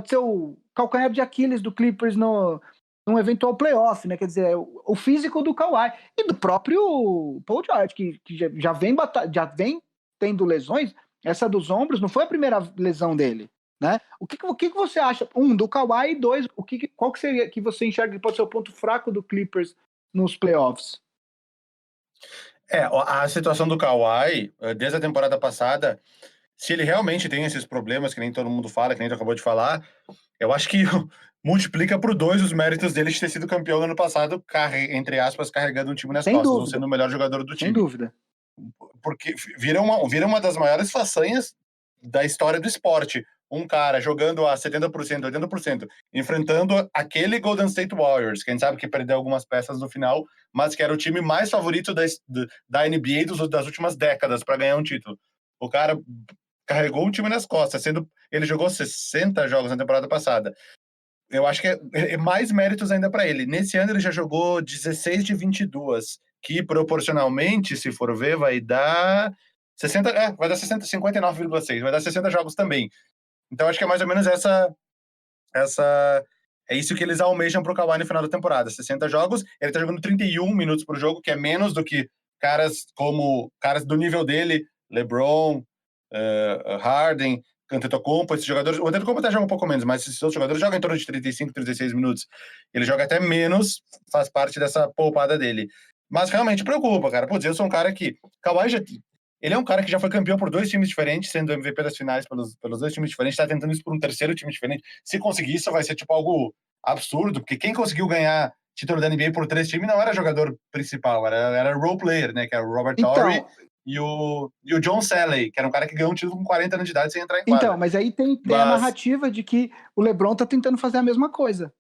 ser o calcanhar de Aquiles do Clippers num eventual playoff, né? Quer dizer, o físico do Kawhi e do próprio Paul George, que já vem tendo lesões. Essa dos ombros não foi a primeira lesão dele, né? O que você acha, do Kawhi, e 2, qual que seria que você enxerga que pode ser o ponto fraco do Clippers nos playoffs? A situação do Kawhi, desde a temporada passada, se ele realmente tem esses problemas que nem todo mundo fala, que nem tu acabou de falar, eu acho que multiplica por 2 os méritos dele de ter sido campeão no ano passado, entre aspas, carregando um time nas costas, ou sendo o melhor jogador do time. Sem dúvida. Porque vira uma das maiores façanhas da história do esporte. um cara jogando a 70%, 80%, enfrentando aquele Golden State Warriors, que a gente sabe que perdeu algumas peças no final, mas que era o time mais favorito da NBA das últimas décadas para ganhar um título. O cara carregou o time nas costas, ele jogou 60 jogos na temporada passada. Eu acho que é mais méritos ainda para ele. Nesse ano ele já jogou 16 de 22, que proporcionalmente, se for ver, vai dar 60, vai dar 59,6, vai dar 60 jogos também. Então acho que é mais ou menos é isso que eles almejam para o Kawhi no final da temporada. 60 jogos, ele tá jogando 31 minutos por jogo, que é menos do que caras do nível dele, LeBron, Harden, Antetokounmpo, esses jogadores. O Antetokounmpo até joga um pouco menos, mas esses outros jogadores jogam em torno de 35, 36 minutos. Ele joga até menos, faz parte dessa poupada dele. Mas realmente preocupa, cara. Putz, eu sou um cara que... Kawhi ele é um cara que já foi campeão por 2 times diferentes, sendo MVP das finais pelos 2 times diferentes, tá tentando isso por um terceiro time diferente. Se conseguir isso, vai ser tipo algo absurdo, porque quem conseguiu ganhar título da NBA por 3 times não era jogador principal, era role player, né? Que era o Robert Torrey e o John Salley, que era um cara que ganhou um título com 40 anos de idade sem entrar em quadra. Então, mas aí tem a narrativa de que o LeBron tá tentando fazer a mesma coisa.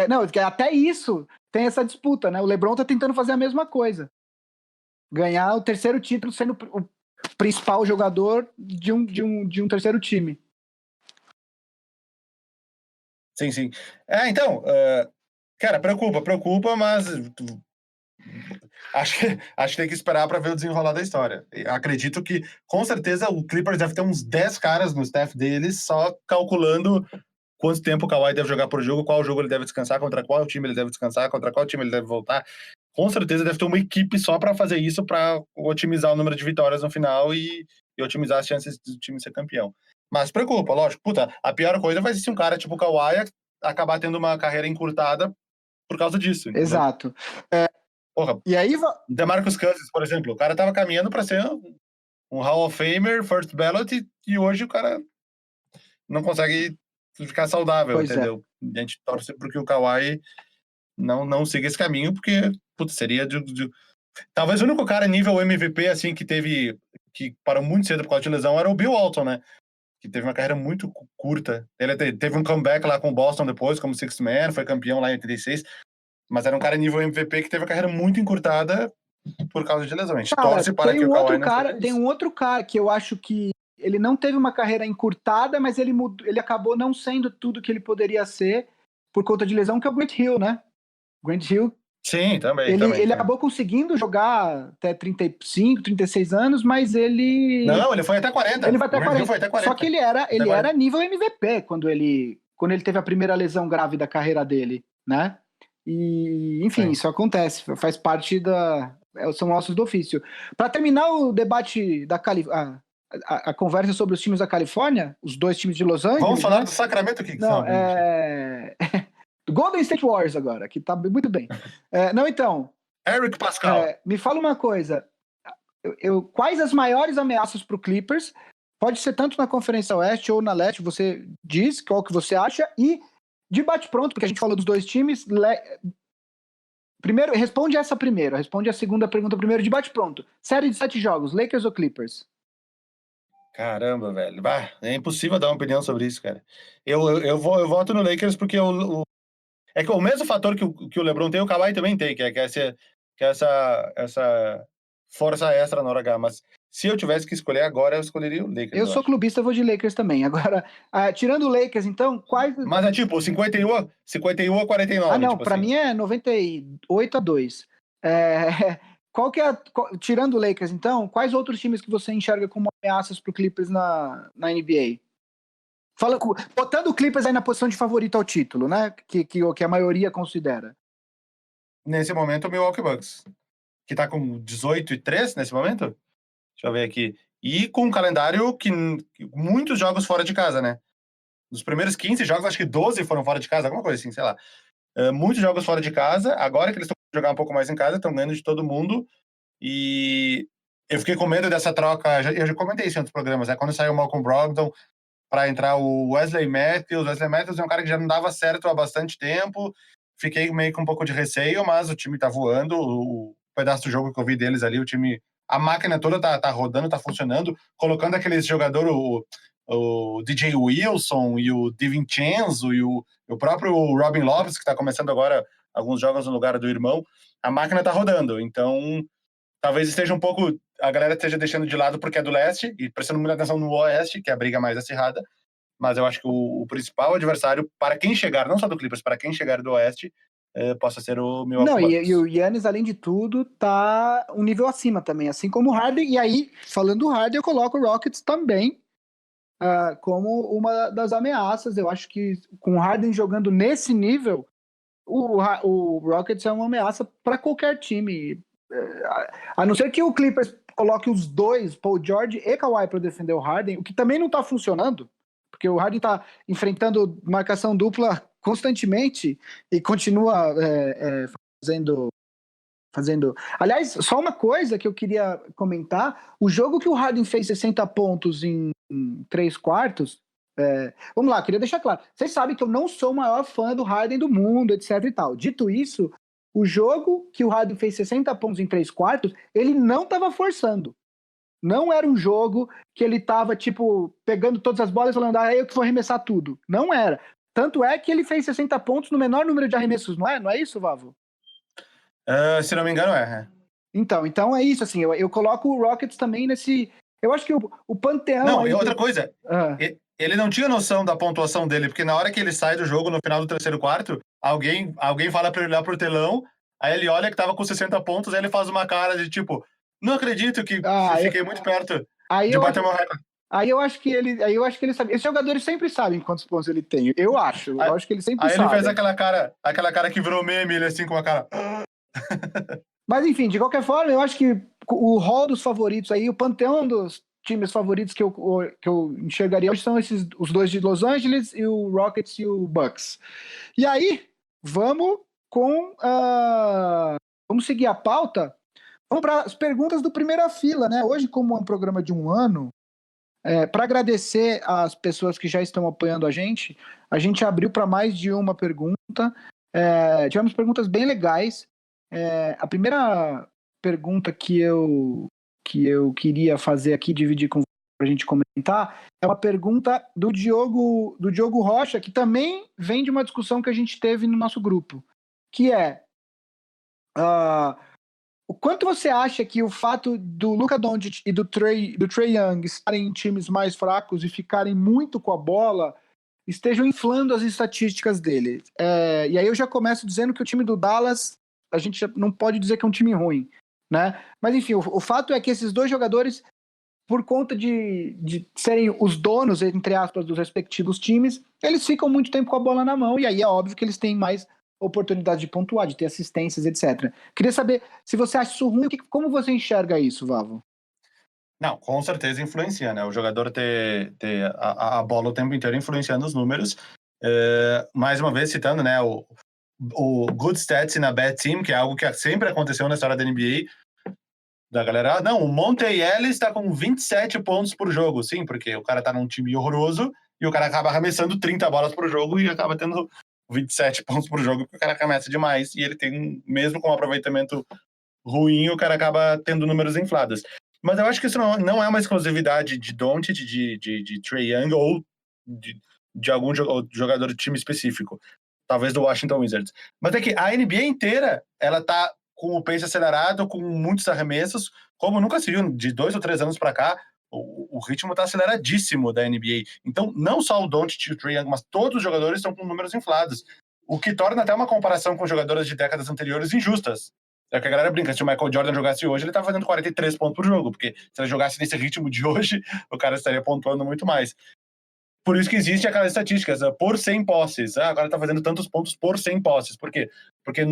Não, até isso tem essa disputa, né? O LeBron tá tentando fazer a mesma coisa. Ganhar o terceiro título sendo o principal jogador de um terceiro time. Sim, sim. Então, cara, preocupa, mas acho que tem que esperar para ver o desenrolar da história. Acredito que, com certeza, o Clippers deve ter uns 10 caras no staff deles só calculando quanto tempo o Kawhi deve jogar por jogo, qual jogo ele deve descansar, contra qual time ele deve descansar, contra qual time ele deve voltar. Com certeza deve ter uma equipe só para fazer isso, para otimizar o número de vitórias no final e otimizar as chances do time ser campeão. Mas preocupa, lógico. Puta, a pior coisa vai ser se um cara tipo o Kawhi acabar tendo uma carreira encurtada por causa disso. Entendeu? Exato. Porra, e aí... DeMarcus Cousins, por exemplo, o cara tava caminhando para ser um Hall of Famer, first ballot, e hoje o cara não consegue ficar saudável, entendeu? A gente torce porque o Kawhi não siga esse caminho, porque seria talvez o único cara nível MVP assim que parou muito cedo por causa de lesão era o Bill Walton, né? Que teve uma carreira muito curta. Ele teve um comeback lá com o Boston depois, como Sixth Man, foi campeão lá em 86, mas era um cara nível MVP que teve a carreira muito encurtada por causa de lesão. A gente torce para que o Kawhi não faça isso. Tem um outro cara que eu acho que ele não teve uma carreira encurtada, mas ele acabou não sendo tudo que ele poderia ser por conta de lesão, que é o Grant Hill, né? Grant Hill. Sim, também. Ele acabou conseguindo jogar até 35, 36 anos, mas ele... Não, ele foi até 40. Ele vai até 40. Foi até 40. Só que ele era nível MVP quando ele teve a primeira lesão grave da carreira dele, né? E, enfim, isso acontece, faz parte são ossos do ofício. Para terminar o debate a conversa sobre os times da Califórnia, os 2 times de Los Angeles... Vamos falar do Sacramento Kings. Não, do Golden State Warriors agora, que tá muito bem. Então... Eric Pascal. Me fala uma coisa. Quais as maiores ameaças para o Clippers? Pode ser tanto na Conferência Oeste ou na Leste, você diz qual que você acha. E de bate-pronto, porque a gente falou dos 2 times... Primeiro, responde essa primeiro. Responde a segunda pergunta primeiro, de bate-pronto. Série de 7 jogos, Lakers ou Clippers? Caramba, velho. É impossível dar uma opinião sobre isso, cara. Eu voto no Lakers porque é que o mesmo fator que o LeBron tem, o Kawhi também tem, que é essa força extra na hora H. Mas se eu tivesse que escolher agora, eu escolheria o Lakers. Eu sou clubista, vou de Lakers também. Agora, tirando o Lakers, então, quais... Mas é tipo 51 a 49. Não, tipo pra assim. mim é 98-2. Qual que é tirando o Lakers, então, quais outros times que você enxerga como ameaças pro Clippers na NBA? Botando o Clippers aí na posição de favorito ao título, né? Que a maioria considera. Nesse momento, o Milwaukee Bucks, que tá com 18-3 nesse momento. Deixa eu ver aqui. E com um calendário que muitos jogos fora de casa, né? Nos primeiros 15 jogos, acho que 12 foram fora de casa, alguma coisa assim, sei lá. Muitos jogos fora de casa. Agora que eles estão jogando um pouco mais em casa, estão ganhando de todo mundo. E eu fiquei com medo dessa troca. Eu já comentei isso em outros programas, né? Quando saiu o Malcolm Brogdon para entrar o Wesley Matthews. O Wesley Matthews é um cara que já não dava certo há bastante tempo. Fiquei meio com um pouco de receio, mas o time tá voando. O pedaço do jogo que eu vi deles ali, o time... A máquina toda tá rodando, tá funcionando. Colocando aqueles jogadores... o DJ Wilson e o DiVincenzo e o próprio Robin Lopes, que está começando agora alguns jogos no lugar do irmão, a máquina está rodando. Então, talvez esteja um pouco... A galera esteja deixando de lado porque é do leste e prestando muita atenção no oeste, que é a briga mais acirrada. Mas eu acho que o principal adversário, para quem chegar, não só do Clippers, para quem chegar do oeste, possa ser o Milwaukee Bucks. Não, e o Giannis, além de tudo, tá um nível acima também, assim como o Harden. E aí, falando do Harden, eu coloco o Rockets também como uma das ameaças. Eu acho que com o Harden jogando nesse nível, o Rockets é uma ameaça para qualquer time. A não ser que o Clippers coloque os dois, Paul George e Kawhi, para defender o Harden, o que também não tá funcionando, porque o Harden tá enfrentando marcação dupla constantemente e continua fazendo... Aliás, só uma coisa que eu queria comentar, o jogo que o Harden fez 60 pontos em 3 quartos, vamos lá, queria deixar claro, vocês sabem que eu não sou o maior fã do Harden do mundo, etc e tal. Dito isso, o jogo que o Harden fez 60 pontos em 3 quartos, ele não estava forçando. Não era um jogo que ele tava, tipo, pegando todas as bolas e falando, eu que vou arremessar tudo. Não era. Tanto é que ele fez 60 pontos no menor número de arremessos, não é? Não é isso, Vavo? Se não me engano, é. Então é isso, assim, eu coloco o Rockets também nesse... Eu acho que o panteão... Não, e outra coisa, ele não tinha noção da pontuação dele, porque na hora que ele sai do jogo, no final do terceiro quarto, alguém fala pra ele olhar pro telão, aí ele olha que tava com 60 pontos, aí ele faz uma cara de tipo... Não acredito que fiquei muito perto de bater meu recorde. Aí eu acho que ele sabe. Esses jogadores sempre sabem quantos pontos ele tem. Eu acho que ele sempre sabe. Aí ele fez aquela cara que virou meme, ele assim com a cara. Mas enfim, de qualquer forma, eu acho que o hall dos favoritos aí, o panteão dos times favoritos que eu enxergaria hoje são os dois de Los Angeles, e o Rockets e o Bucks. E aí, vamos seguir a pauta. Vamos para as perguntas do Primeira Fila, né? Hoje, como é um programa de 1 ano, para agradecer às pessoas que já estão apoiando a gente abriu para mais de uma pergunta. Tivemos perguntas bem legais. A primeira pergunta que eu queria fazer aqui, dividir com vocês para a gente comentar, é uma pergunta do Diogo Rocha, que também vem de uma discussão que a gente teve no nosso grupo, que é... o quanto você acha que o fato do Luka Doncic e do Trae Young estarem em times mais fracos e ficarem muito com a bola estejam inflando as estatísticas dele? E aí eu já começo dizendo que o time do Dallas, a gente não pode dizer que é um time ruim, né? Mas enfim, o fato é que esses dois jogadores, por conta de serem os donos, entre aspas, dos respectivos times, eles ficam muito tempo com a bola na mão, e aí é óbvio que eles têm mais oportunidade de pontuar, de ter assistências, etc. Queria saber se você acha isso ruim, como você enxerga isso, Vavo? Não, com certeza influencia, né? O jogador ter a bola o tempo inteiro influenciando os números. Mais uma vez citando, né, o good stats in a bad team, que é algo que sempre aconteceu na história da NBA. Da galera, não, o Monte Ellis está com 27 pontos por jogo. Sim, porque o cara tá num time horroroso e o cara acaba arremessando 30 bolas por jogo e acaba tendo 27 pontos por jogo, porque o cara arremessa demais e ele tem, mesmo com um aproveitamento ruim, o cara acaba tendo números inflados. Mas eu acho que isso não é uma exclusividade de Doncic, de Trae Young ou de algum jogador de time específico. Talvez do Washington Wizards. Mas é que a NBA inteira, ela tá com o pace acelerado, com muitos arremessos, como nunca se viu de 2 ou 3 anos para cá. O ritmo tá aceleradíssimo da NBA. Então, não só o Doncic e o Trae Young, mas todos os jogadores estão com números inflados. O que torna até uma comparação com jogadores de décadas anteriores injustas. É que a galera brinca, se o Michael Jordan jogasse hoje, ele tá fazendo 43 pontos por jogo, porque se ele jogasse nesse ritmo de hoje, o cara estaria pontuando muito mais. Por isso que existe aquelas estatísticas, por 100 posses. Agora tá fazendo tantos pontos por 100 posses. Por quê? Porque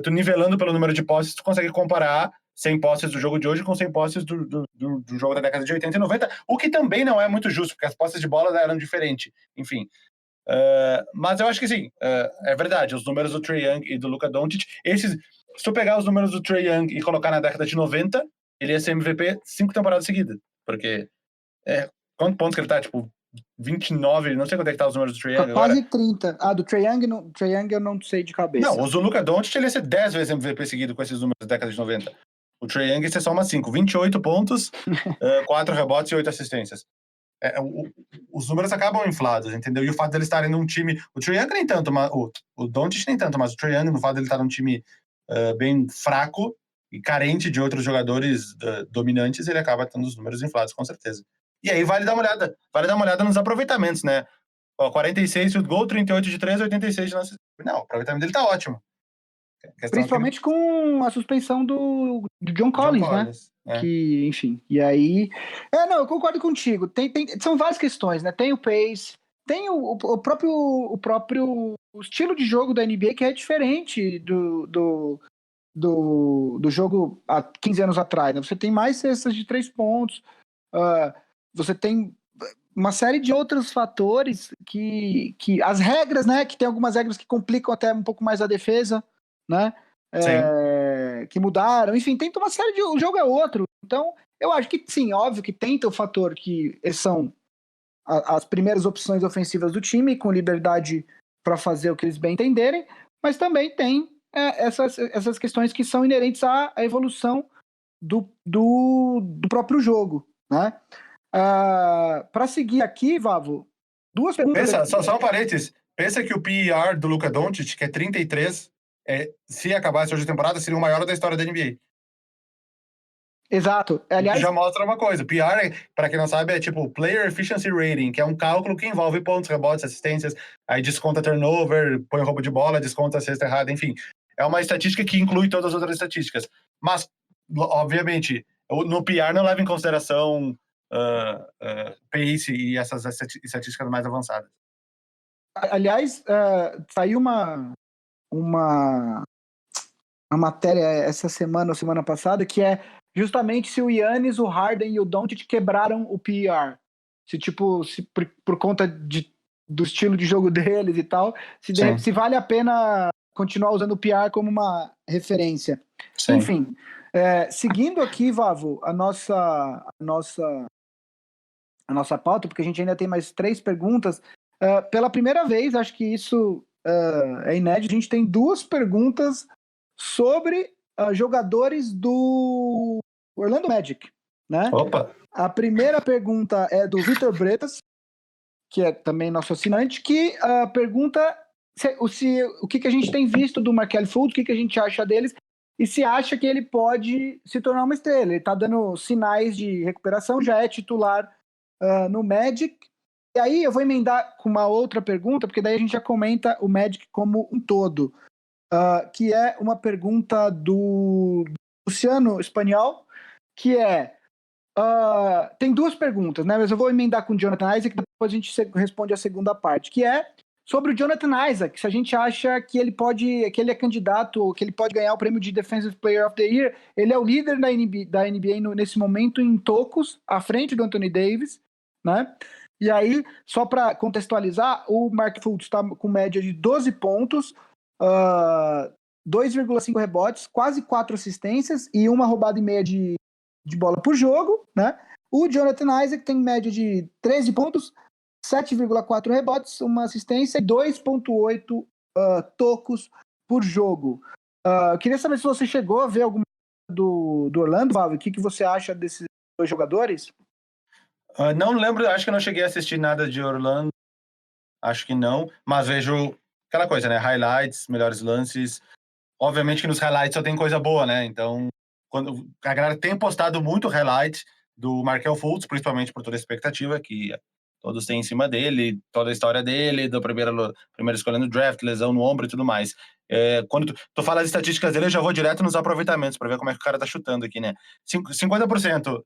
tu nivelando pelo número de posses, tu consegue comparar 100 posses do jogo de hoje com 100 posses do jogo da década de 80 e 90, o que também não é muito justo, porque as posses de bola eram diferentes. Enfim. Mas eu acho que sim, é verdade. Os números do Trae Young e do Luka Doncic, se tu pegar os números do Trae Young e colocar na década de 90, ele ia ser MVP 5 temporadas seguidas. Porque quantos pontos que ele tá? Tipo, 29, não sei quanto é que tá os números do Trae Young agora. Quase 30. Do Trae Young eu não sei de cabeça. Não, o Luka Doncic ele ia ser 10 vezes MVP seguido com esses números da década de 90. O Trae Young ia ser só umas 5. 28 pontos, 4 rebotes e 8 assistências. os números acabam inflados, entendeu? E o fato dele estarem num time... O Trae Young nem tanto, o Doncic nem tanto, mas o Trae Young, no fato dele estar num time bem fraco e carente de outros jogadores dominantes, ele acaba tendo os números inflados, com certeza. E aí vale dar uma olhada nos aproveitamentos, né? 46 field goal, 38 de 3, 86 de lance. Não, o aproveitamento dele tá ótimo. Principalmente com a suspensão do John Collins, né? Que, enfim, e aí... não, eu concordo contigo. São várias questões, né? Tem o pace, tem o próprio estilo de jogo da NBA, que é diferente do jogo há 15 anos atrás, né? Você tem mais cestas de 3 pontos, você tem uma série de outros fatores que as regras, né? Que tem algumas regras que complicam até um pouco mais a defesa, né? Que mudaram, enfim, tem uma série de... O jogo é outro, então eu acho que sim, óbvio que tem o fator que eles são as primeiras opções ofensivas do time, com liberdade para fazer o que eles bem entenderem, mas também tem essas questões que são inerentes à evolução do próprio jogo, né? Para seguir aqui, Vavo, duas perguntas. Só um parênteses, pensa que o PER do Luka Doncic, que é 33, se acabasse hoje a temporada, seria o maior da história da NBA. Exato. Aliás, isso já mostra uma coisa. O PR, para quem não sabe, é tipo Player Efficiency Rating, que é um cálculo que envolve pontos, rebotes, assistências, aí desconta turnover, põe roubo de bola, desconta a cesta errada, enfim. É uma estatística que inclui todas as outras estatísticas. Mas, obviamente, no PR não leva em consideração pace e essas estatísticas mais avançadas. Aliás, saiu uma matéria essa semana ou semana passada que é justamente se o Giannis, o Harden e o Doncic quebraram o PER. Se por conta do estilo de jogo deles e tal, se vale a pena continuar usando o PER como uma referência. Sim. Enfim, seguindo aqui, Vavo, a nossa pauta, porque a gente ainda tem mais 3 perguntas. Pela primeira vez, acho que isso é inédito, a gente tem 2 perguntas sobre jogadores do Orlando Magic, né? Opa! A primeira pergunta é do Vitor Bretas, que é também nosso assinante, que pergunta o que a gente tem visto do Markelle Fultz, o que a gente acha deles, e se acha que ele pode se tornar uma estrela. Ele está dando sinais de recuperação, já é titular no Magic. E aí eu vou emendar com uma outra pergunta, porque daí a gente já comenta o Magic como um todo. Que é uma pergunta do Luciano Espanhol, que tem 2 perguntas, né? Mas eu vou emendar com o Jonathan Isaac, depois a gente responde a segunda parte, que é sobre o Jonathan Isaac, se a gente acha que ele é candidato, que ele pode ganhar o prêmio de Defensive Player of the Year. Ele é o líder da NBA nesse momento em tocos, à frente do Anthony Davis, né? E aí, só para contextualizar, o Mark Fultz está com média de 12 pontos, 2,5 rebotes, quase 4 assistências e 1 roubada e meia de bola por jogo, né? O Jonathan Isaac tem média de 13 pontos, 7,4 rebotes, 1 assistência e 2,8 tocos por jogo. Queria saber se você chegou a ver alguma do Orlando, Valve. O que você acha desses 2 jogadores? Não lembro, acho que não cheguei a assistir nada de Orlando, acho que não, mas vejo aquela coisa, né? Highlights, melhores lances. Obviamente que nos highlights só tem coisa boa, né? Então, quando a galera tem postado muito highlight do Markelle Fultz, principalmente por toda a expectativa que todos têm em cima dele, toda a história dele, da primeira escolha no draft, lesão no ombro e tudo mais. Quando tu fala as estatísticas dele, eu já vou direto nos aproveitamentos para ver como é que o cara tá chutando aqui, né? 50%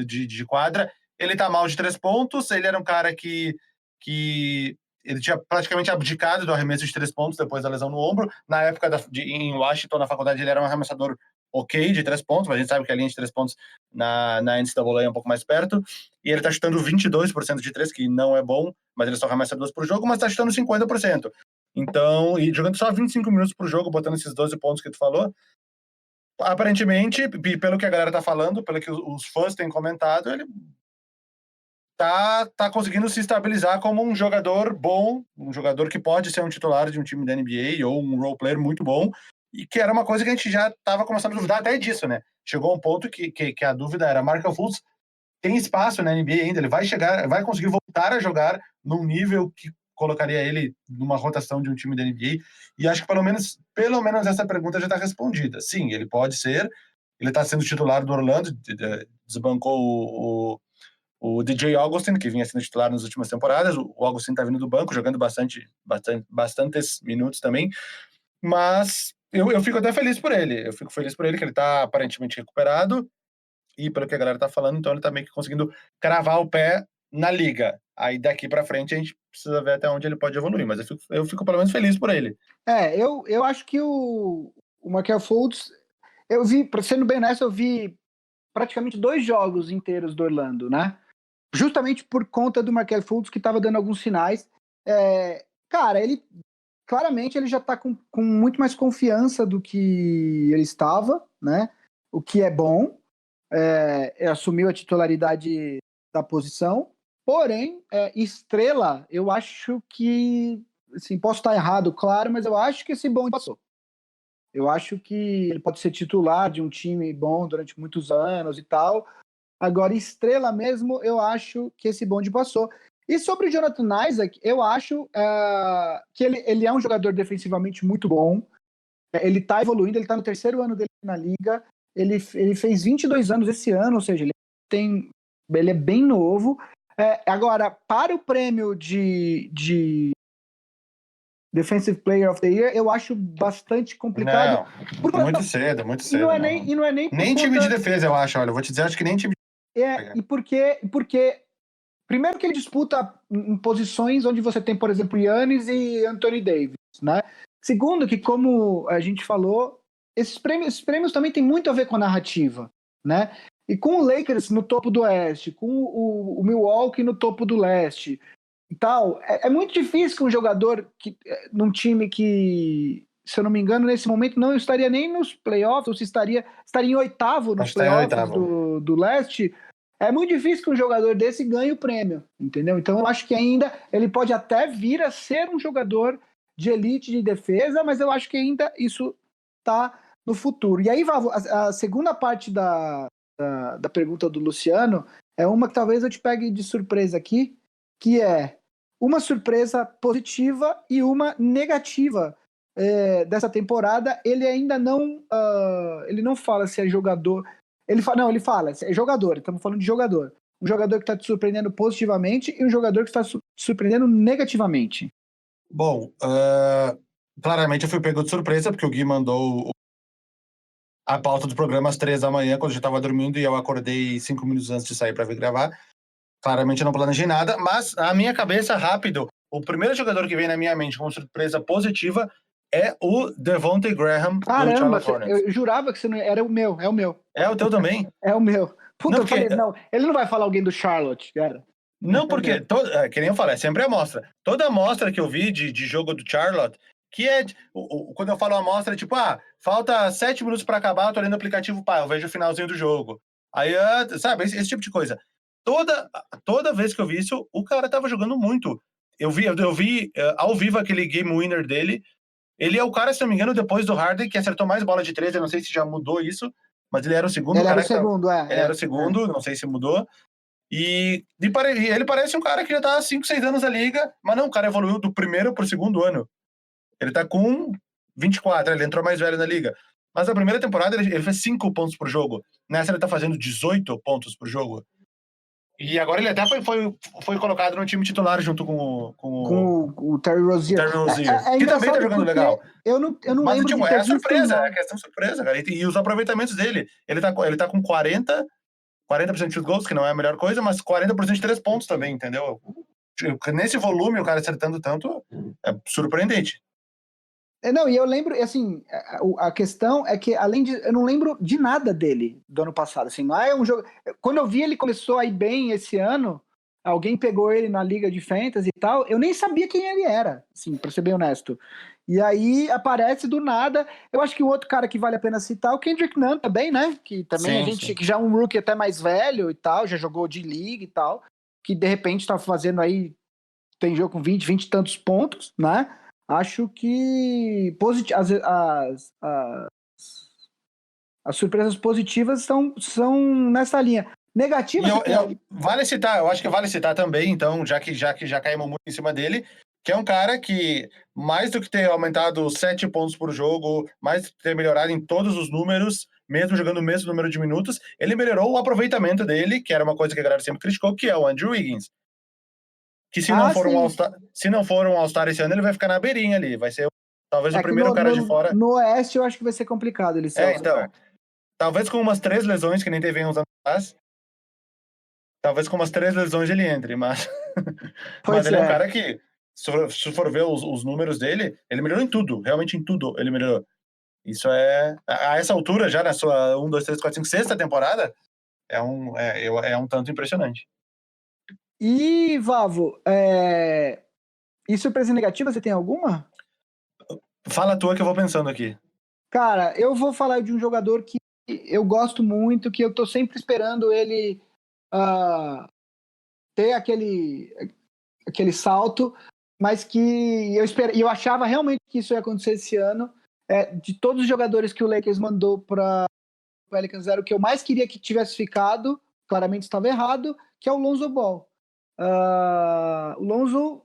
de quadra, ele tá mal de 3 pontos, ele era um cara que ele tinha praticamente abdicado do arremesso de 3 pontos depois da lesão no ombro. Na época em Washington, na faculdade, ele era um arremessador ok de 3 pontos, mas a gente sabe que a linha de 3 pontos na NCAA é um pouco mais perto. E ele tá chutando 22% de 3, que não é bom, mas ele só arremessa 2 por jogo, mas tá chutando 50%. Então, e jogando só 25 minutos por jogo, botando esses 12 pontos que tu falou, aparentemente, pelo que a galera tá falando, pelo que os fãs têm comentado, ele tá conseguindo se estabilizar como um jogador bom, um jogador que pode ser um titular de um time da NBA ou um role player muito bom, e que era uma coisa que a gente já estava começando a duvidar até disso, né? Chegou um ponto que a dúvida era: Markelle Fultz tem espaço na NBA ainda, ele vai conseguir voltar a jogar num nível que colocaria ele numa rotação de um time da NBA, e acho que pelo menos essa pergunta já está respondida. Sim, ele pode ser, ele está sendo titular do Orlando, desbancou o DJ Augustin, que vinha sendo titular nas últimas temporadas, o Augustin está vindo do banco, jogando bastantes minutos também, mas eu fico até feliz por ele, que ele está aparentemente recuperado, e pelo que a galera tá falando, então ele tá meio que conseguindo cravar o pé na liga. Aí daqui pra frente a gente precisa ver até onde ele pode evoluir, mas eu fico pelo menos feliz por ele. Eu acho que o Markelle Fultz, eu vi, sendo bem honesto, eu vi praticamente 2 jogos inteiros do Orlando, né? Justamente por conta do Markelle Fultz, que tava dando alguns sinais. Cara, ele claramente ele já tá com muito mais confiança do que ele estava, né? O que é bom. Assumiu a titularidade da posição, porém, estrela, eu acho que, assim, posso estar errado, claro, mas eu acho que esse bonde passou. Eu acho que ele pode ser titular de um time bom durante muitos anos e tal. Agora, estrela mesmo, eu acho que esse bonde passou. E sobre o Jonathan Isaac, eu acho que ele é um jogador defensivamente muito bom. Ele está evoluindo, ele está no 3º ano dele na liga. Ele fez 22 anos esse ano, ou seja, ele é bem novo. Agora, para o prêmio de Defensive Player of the Year, eu acho bastante complicado. Não, muito cedo. E não é nem por nem conta... time de defesa, eu acho. Olha, eu vou te dizer, acho que nem time de E porque primeiro que ele disputa em posições onde você tem, por exemplo, Giannis e Anthony Davis, né? Segundo, que como a gente falou, esses prêmios também têm muito a ver com a narrativa, né? E com o Lakers no topo do Oeste, com o Milwaukee no topo do Leste e tal, é muito difícil que um jogador num time que, se eu não me engano, nesse momento não estaria nem nos playoffs, ou se estaria em 8º nos playoffs do Leste. É muito difícil que um jogador desse ganhe o prêmio, entendeu? Então eu acho que ainda ele pode até vir a ser um jogador de elite de defesa, mas eu acho que ainda isso está no futuro. E aí, Vavo, a segunda parte da pergunta do Luciano é uma que talvez eu te pegue de surpresa aqui, que é uma surpresa positiva e uma negativa dessa temporada. Ele ainda não ele não fala se é jogador. Ele fala, é jogador, estamos falando de jogador. Um jogador que está te surpreendendo positivamente e um jogador que está te surpreendendo negativamente. Bom, claramente eu fui pego de surpresa, porque o Gui mandou a pauta do programa às 3 da manhã, quando eu já estava dormindo, e eu acordei 5 minutos antes de sair para vir gravar. Claramente eu não planejei nada, mas na minha cabeça, rápido, o primeiro jogador que vem na minha mente como surpresa positiva é o Devontae Graham. Caramba, do Charlotte Hornets. Eu jurava que você não era o meu, é o meu. É o teu também? É o meu. Puta, não, porque... eu falei, não, ele não vai falar alguém do Charlotte, cara. Não, porque, que nem eu falei, é sempre amostra. Toda amostra que eu vi de jogo do Charlotte, que é, quando eu falo amostra, é tipo, falta 7 minutos para acabar, eu tô lendo o aplicativo, eu vejo o finalzinho do jogo. Aí, sabe, esse tipo de coisa. Toda vez que eu vi isso, o cara tava jogando muito. Eu vi ao vivo aquele game winner dele. Ele é o cara, se não me engano, depois do Harden, que acertou mais bola de 3. Eu não sei se já mudou isso, mas ele era o segundo. Ele era o segundo, Ele era o segundo, não sei se mudou. E ele parece um cara que já tá há 5, 6 anos na liga, mas não, o cara evoluiu do primeiro pro segundo ano. Ele tá com 24, ele entrou mais velho na liga. Mas na primeira temporada ele fez 5 pontos por jogo. Nessa ele tá fazendo 18 pontos por jogo. E agora ele até foi colocado no time titular junto com o Terry Rozier. Que também tá jogando legal. Eu não mas, lembro tipo, de ter a surpresa, visto, é a questão surpresa, cara. E os aproveitamentos dele. Ele tá com 40% de gols, que não é a melhor coisa, mas 40% de 3 pontos também, entendeu? Nesse volume, o cara acertando tanto, é surpreendente. Não, e eu lembro, assim, a questão é que, além de... Eu não lembro de nada dele do ano passado, assim, não é um jogo... Quando eu vi ele começou a ir bem esse ano, alguém pegou ele na Liga de Fantasy e tal, eu nem sabia quem ele era, assim, pra ser bem honesto. E aí aparece do nada. Eu acho que o outro cara que vale a pena citar é o Kendrick Nunn também, né? Que também sim. Que já é um rookie até mais velho e tal, já jogou de League e tal, que de repente tá fazendo aí, tem jogo com 20 e tantos pontos, né? Acho que as surpresas positivas são nessa linha. Negativa, vale citar, eu acho que vale citar também, então, já que já caímos muito em cima dele, que é um cara que, mais do que ter aumentado 7 pontos por jogo, mais do que ter melhorado em todos os números, mesmo jogando o mesmo número de minutos, ele melhorou o aproveitamento dele, que era uma coisa que a galera sempre criticou, que é o Andrew Wiggins. Que se não for um All-Star esse ano, ele vai ficar na beirinha ali, vai ser talvez o primeiro cara de fora. No Oeste eu acho que vai ser complicado ele ser então, talvez com umas 3 lesões, que nem teve uns anos atrás, talvez com umas 3 lesões ele entre, mas ele é um cara que, se for ver os números dele, ele melhorou em tudo, realmente em tudo ele melhorou. Isso a essa altura, já na sua 1, 2, 3, 4, 5, sexta temporada, é um tanto impressionante. E, Vavo, e surpresa negativa, você tem alguma? Fala a tua que eu vou pensando aqui. Cara, eu vou falar de um jogador que eu gosto muito, que eu tô sempre esperando ele ter aquele salto, mas que eu achava realmente que isso ia acontecer esse ano. De todos os jogadores que o Lakers mandou para o Pelicans, era o que eu mais queria que tivesse ficado, claramente estava errado, que é o Lonzo Ball. O Lonzo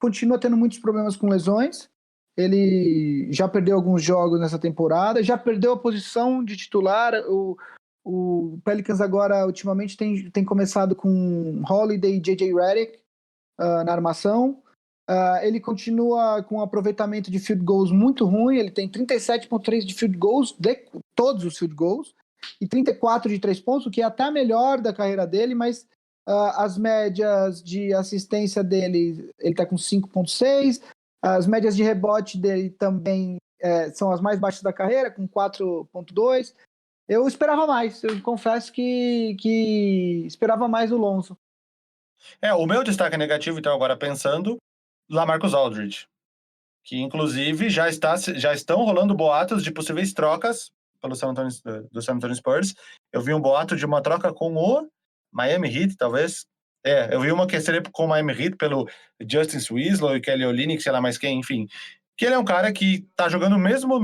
continua tendo muitos problemas com lesões, ele já perdeu alguns jogos nessa temporada, já perdeu a posição de titular. O Pelicans agora, ultimamente, tem começado com Holiday e J.J. Redick na armação. Ele continua com um aproveitamento de field goals muito ruim, ele tem 37,3 de field goals, de todos os field goals, e 34 de 3 pontos, o que é até melhor da carreira dele, mas as médias de assistência dele, ele está com 5,6, as médias de rebote dele também são as mais baixas da carreira, com 4,2. Eu esperava mais, eu confesso que esperava mais o Lonzo. O meu destaque negativo, então, agora pensando, LaMarcus Aldridge, que inclusive já estão rolando boatos de possíveis trocas do San Antonio Spurs. Eu vi um boato de uma troca com o Miami Heat, talvez. Eu vi uma que seria com o Miami Heat pelo Justin Winslow e Kelly Olynyk, sei lá mais quem, enfim. Que ele é um cara que tá jogando os mesmos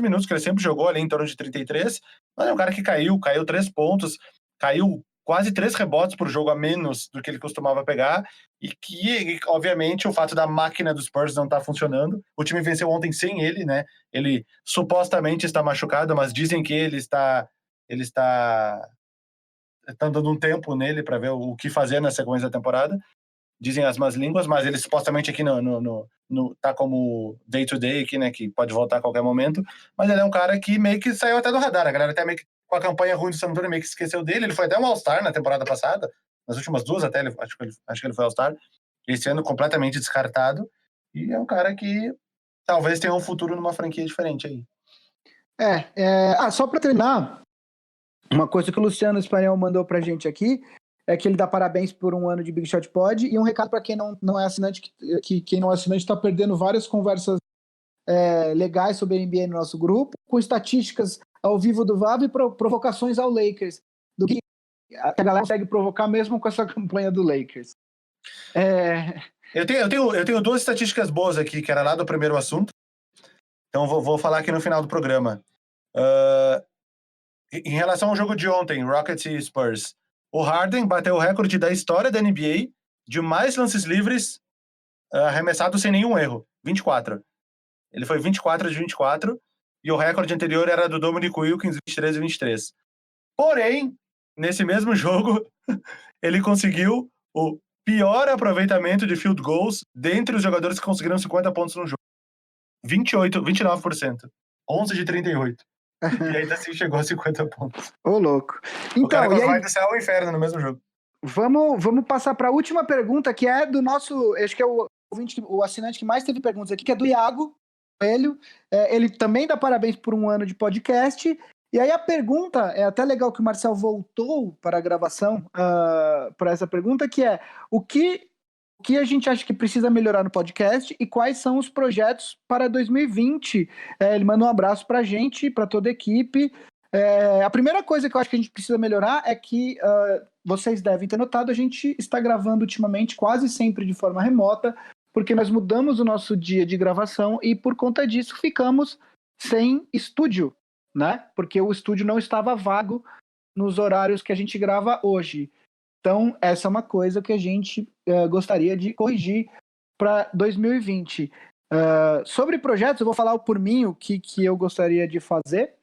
minutos que ele sempre jogou, ali em torno de 33, mas é um cara que caiu 3 pontos, caiu quase 3 rebotes por jogo a menos do que ele costumava pegar, e que, obviamente, o fato da máquina dos Spurs não estar funcionando. O time venceu ontem sem ele, né? Ele supostamente está machucado, mas dizem que ele está dando um tempo nele para ver o que fazer na sequência da temporada. Dizem as más línguas, mas ele supostamente aqui tá como day-to-day aqui, né? Que pode voltar a qualquer momento. Mas ele é um cara que meio que saiu até do radar. A galera até meio que, com a campanha ruim do San Antonio, meio que esqueceu dele. Ele foi até um All-Star na temporada passada, nas últimas 2 até, acho que ele foi All-Star. Esse ano completamente descartado. E é um cara que talvez tenha um futuro numa franquia diferente aí. Só para terminar, uma coisa que o Luciano Espanhol mandou pra gente aqui é que ele dá parabéns por um ano de Big Shot Pod, e um recado para quem não é assinante, que quem não é assinante está perdendo várias conversas legais sobre a NBA no nosso grupo, com estatísticas ao vivo do Vavo e provocações ao Lakers, do que a galera consegue provocar mesmo com essa campanha do Lakers. Eu tenho 2 estatísticas boas aqui, que era lá do primeiro assunto, então vou falar aqui no final do programa. Em relação ao jogo de ontem, Rockets e Spurs, o Harden bateu o recorde da história da NBA de mais lances livres arremessados sem nenhum erro, 24. Ele foi 24 de 24, e o recorde anterior era do Dominic Wilkins, 23 de 23. Porém, nesse mesmo jogo, ele conseguiu o pior aproveitamento de field goals dentre os jogadores que conseguiram 50 pontos no jogo. 29%. 11 de 38. E ainda assim chegou a 50 pontos. Ô, louco. Então, o cara vai do céu ao inferno no mesmo jogo. Vamos passar para a última pergunta, que é do nosso... Acho que é o assinante que mais teve perguntas aqui, que é do Iago Coelho. Ele também dá parabéns por um ano de podcast. E aí a pergunta, é até legal que o Marcel voltou para a gravação para essa pergunta, que é o que a gente acha que precisa melhorar no podcast e quais são os projetos para 2020. Ele manda um abraço para a gente, para toda a equipe. A primeira coisa que eu acho que a gente precisa melhorar é que vocês devem ter notado, a gente está gravando ultimamente quase sempre de forma remota, porque nós mudamos o nosso dia de gravação e por conta disso ficamos sem estúdio, né? Porque o estúdio não estava vago nos horários que a gente grava hoje. Então, essa é uma coisa que a gente gostaria de corrigir para 2020. Sobre projetos, eu vou falar por mim o que eu gostaria de fazer,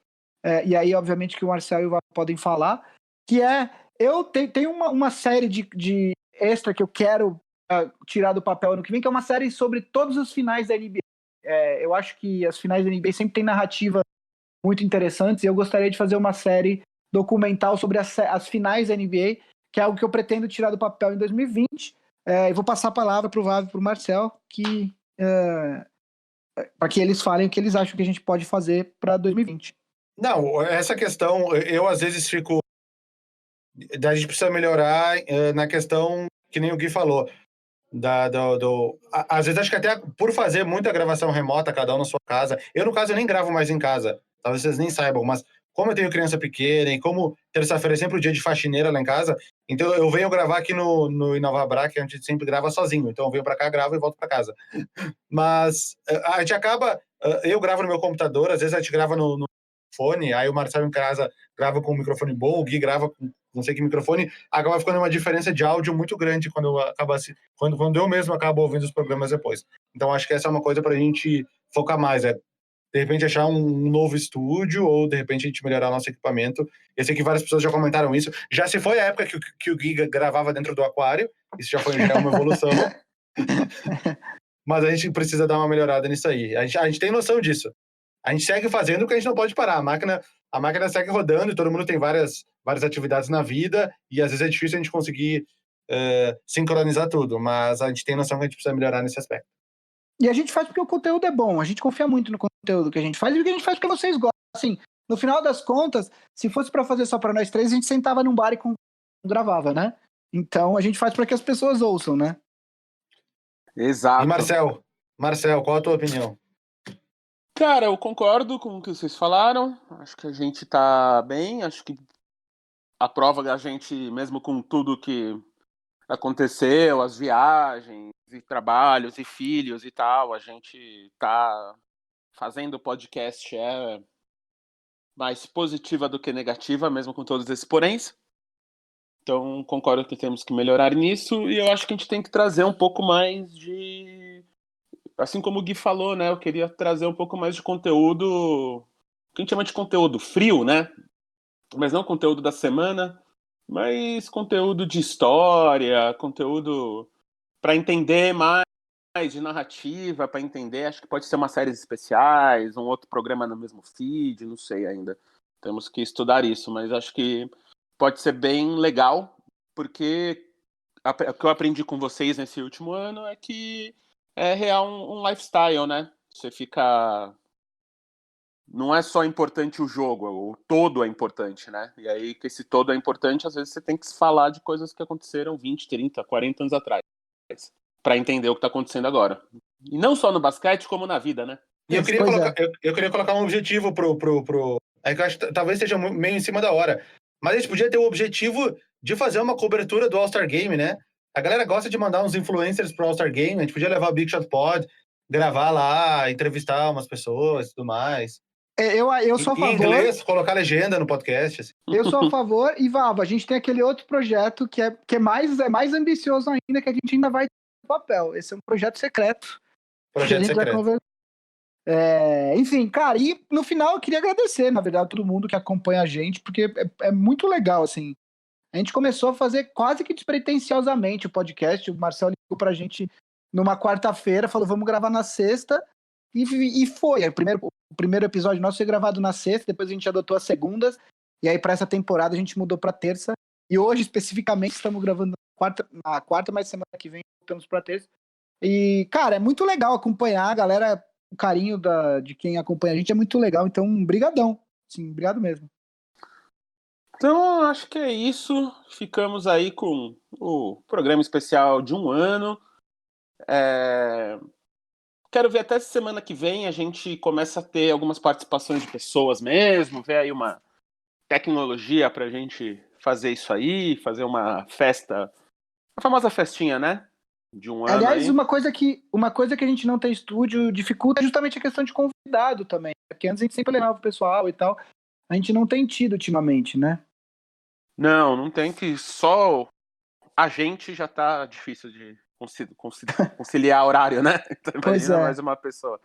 e aí, obviamente, que o Marcel e o Vavo podem falar, que eu tenho uma série de extra que eu quero tirar do papel ano que vem, que é uma série sobre todos os finais da NBA. Eu acho que as finais da NBA sempre tem narrativa muito interessantes, e eu gostaria de fazer uma série documental sobre as finais da NBA, que é algo que eu pretendo tirar do papel em 2020. Eu vou passar a palavra para o Vavo e para o Marcel, para que eles falem o que eles acham que a gente pode fazer para 2020. Não, essa questão, eu às vezes fico... A gente precisa melhorar na questão, que nem o Gui falou, às vezes acho que até por fazer muita gravação remota, cada um na sua casa. Eu, no caso, eu nem gravo mais em casa, talvez vocês nem saibam, mas como eu tenho criança pequena e como terça-feira é sempre o dia de faxineira lá em casa, então eu venho gravar aqui no Inovabra, que a gente sempre grava sozinho. Então eu venho pra cá, gravo e volto pra casa. Mas a gente acaba... Eu gravo no meu computador, às vezes a gente grava no fone, aí o Marcelo em casa grava com um microfone bom, o Gui grava com não sei que microfone, acaba ficando uma diferença de áudio muito grande quando eu mesmo acabo ouvindo os programas depois. Então acho que essa é uma coisa pra gente focar mais, de repente achar um novo estúdio, ou de repente a gente melhorar o nosso equipamento. Eu sei que várias pessoas já comentaram isso. Já se foi a época que o Gui gravava dentro do aquário, isso já é uma evolução. Mas a gente precisa dar uma melhorada nisso aí. A gente tem noção disso. A gente segue fazendo porque a gente não pode parar. A máquina segue rodando e todo mundo tem várias atividades na vida, e às vezes é difícil a gente conseguir sincronizar tudo, mas a gente tem noção que a gente precisa melhorar nesse aspecto. E a gente faz porque o conteúdo é bom, a gente confia muito no conteúdo que a gente faz, e o que a gente faz porque vocês gostam. Assim, no final das contas, se fosse para fazer só para nós três, a gente sentava num bar e gravava, né? Então a gente faz para que as pessoas ouçam, né? Exato. E Marcel, qual a tua opinião? Cara, eu concordo com o que vocês falaram. Acho que a gente tá bem. Acho que a prova da gente, mesmo com tudo que aconteceu, as viagens, e trabalhos, e filhos e tal, a gente tá fazendo o podcast mais positiva do que negativa, mesmo com todos esses poréns. Então, concordo que temos que melhorar nisso, e eu acho que a gente tem que trazer um pouco mais de... Assim como o Gui falou, né? Eu queria trazer um pouco mais de conteúdo, que a gente chama de conteúdo frio, né? Mas não conteúdo da semana, mas conteúdo de história, conteúdo para entender mais de narrativa, para entender. Acho que pode ser umas séries especiais, um outro programa no mesmo feed, não sei ainda. Temos que estudar isso, mas acho que pode ser bem legal, porque o que eu aprendi com vocês nesse último ano é que é real um lifestyle, né? Você fica... Não é só importante o jogo, o todo é importante, né? E aí, que esse todo é importante, às vezes você tem que falar de coisas que aconteceram 20, 30, 40 anos atrás, para entender o que está acontecendo agora. E não só no basquete, como na vida, né? E eu queria colocar um objetivo pro... É que eu acho que talvez seja meio em cima da hora. Mas a gente podia ter o objetivo de fazer uma cobertura do All-Star Game, né? A galera gosta de mandar uns influencers pro All-Star Game, a gente podia levar o Big Shot Pod, gravar lá, entrevistar umas pessoas e tudo mais. Eu sou a favor. Em inglês, colocar legenda no podcast. Assim. Eu sou a favor, e Vavo, a gente tem aquele outro projeto que é mais ambicioso ainda, que a gente ainda vai ter no papel. Esse é um projeto secreto. Projeto secreto. Enfim, cara, e no final eu queria agradecer, na verdade, a todo mundo que acompanha a gente, porque é muito legal, assim. A gente começou a fazer quase que despretensiosamente o podcast. O Marcel ligou pra gente numa quarta-feira, falou, vamos gravar na sexta, e foi. O primeiro episódio nosso foi gravado na sexta, depois a gente adotou as segundas, e aí pra essa temporada a gente mudou pra terça, e hoje especificamente estamos gravando na quarta, mas semana que vem voltamos pra terça. E, cara, é muito legal acompanhar a galera, o carinho de quem acompanha a gente é muito legal, então, brigadão. Sim, obrigado mesmo. Então, acho que é isso. Ficamos aí com o programa especial de um ano. Quero ver até semana que vem a gente começa a ter algumas participações de pessoas mesmo, ver aí uma tecnologia pra gente fazer isso aí, fazer uma festa, a famosa festinha, né? De um ano. Aliás, aí. uma coisa que a gente não tem estúdio dificulta é justamente a questão de convidado também. Porque antes a gente sempre levava o pessoal e tal. A gente não tem tido ultimamente, né? Não tem que só a gente já tá difícil de conciliar horário, né? Então imagina mais uma pessoa.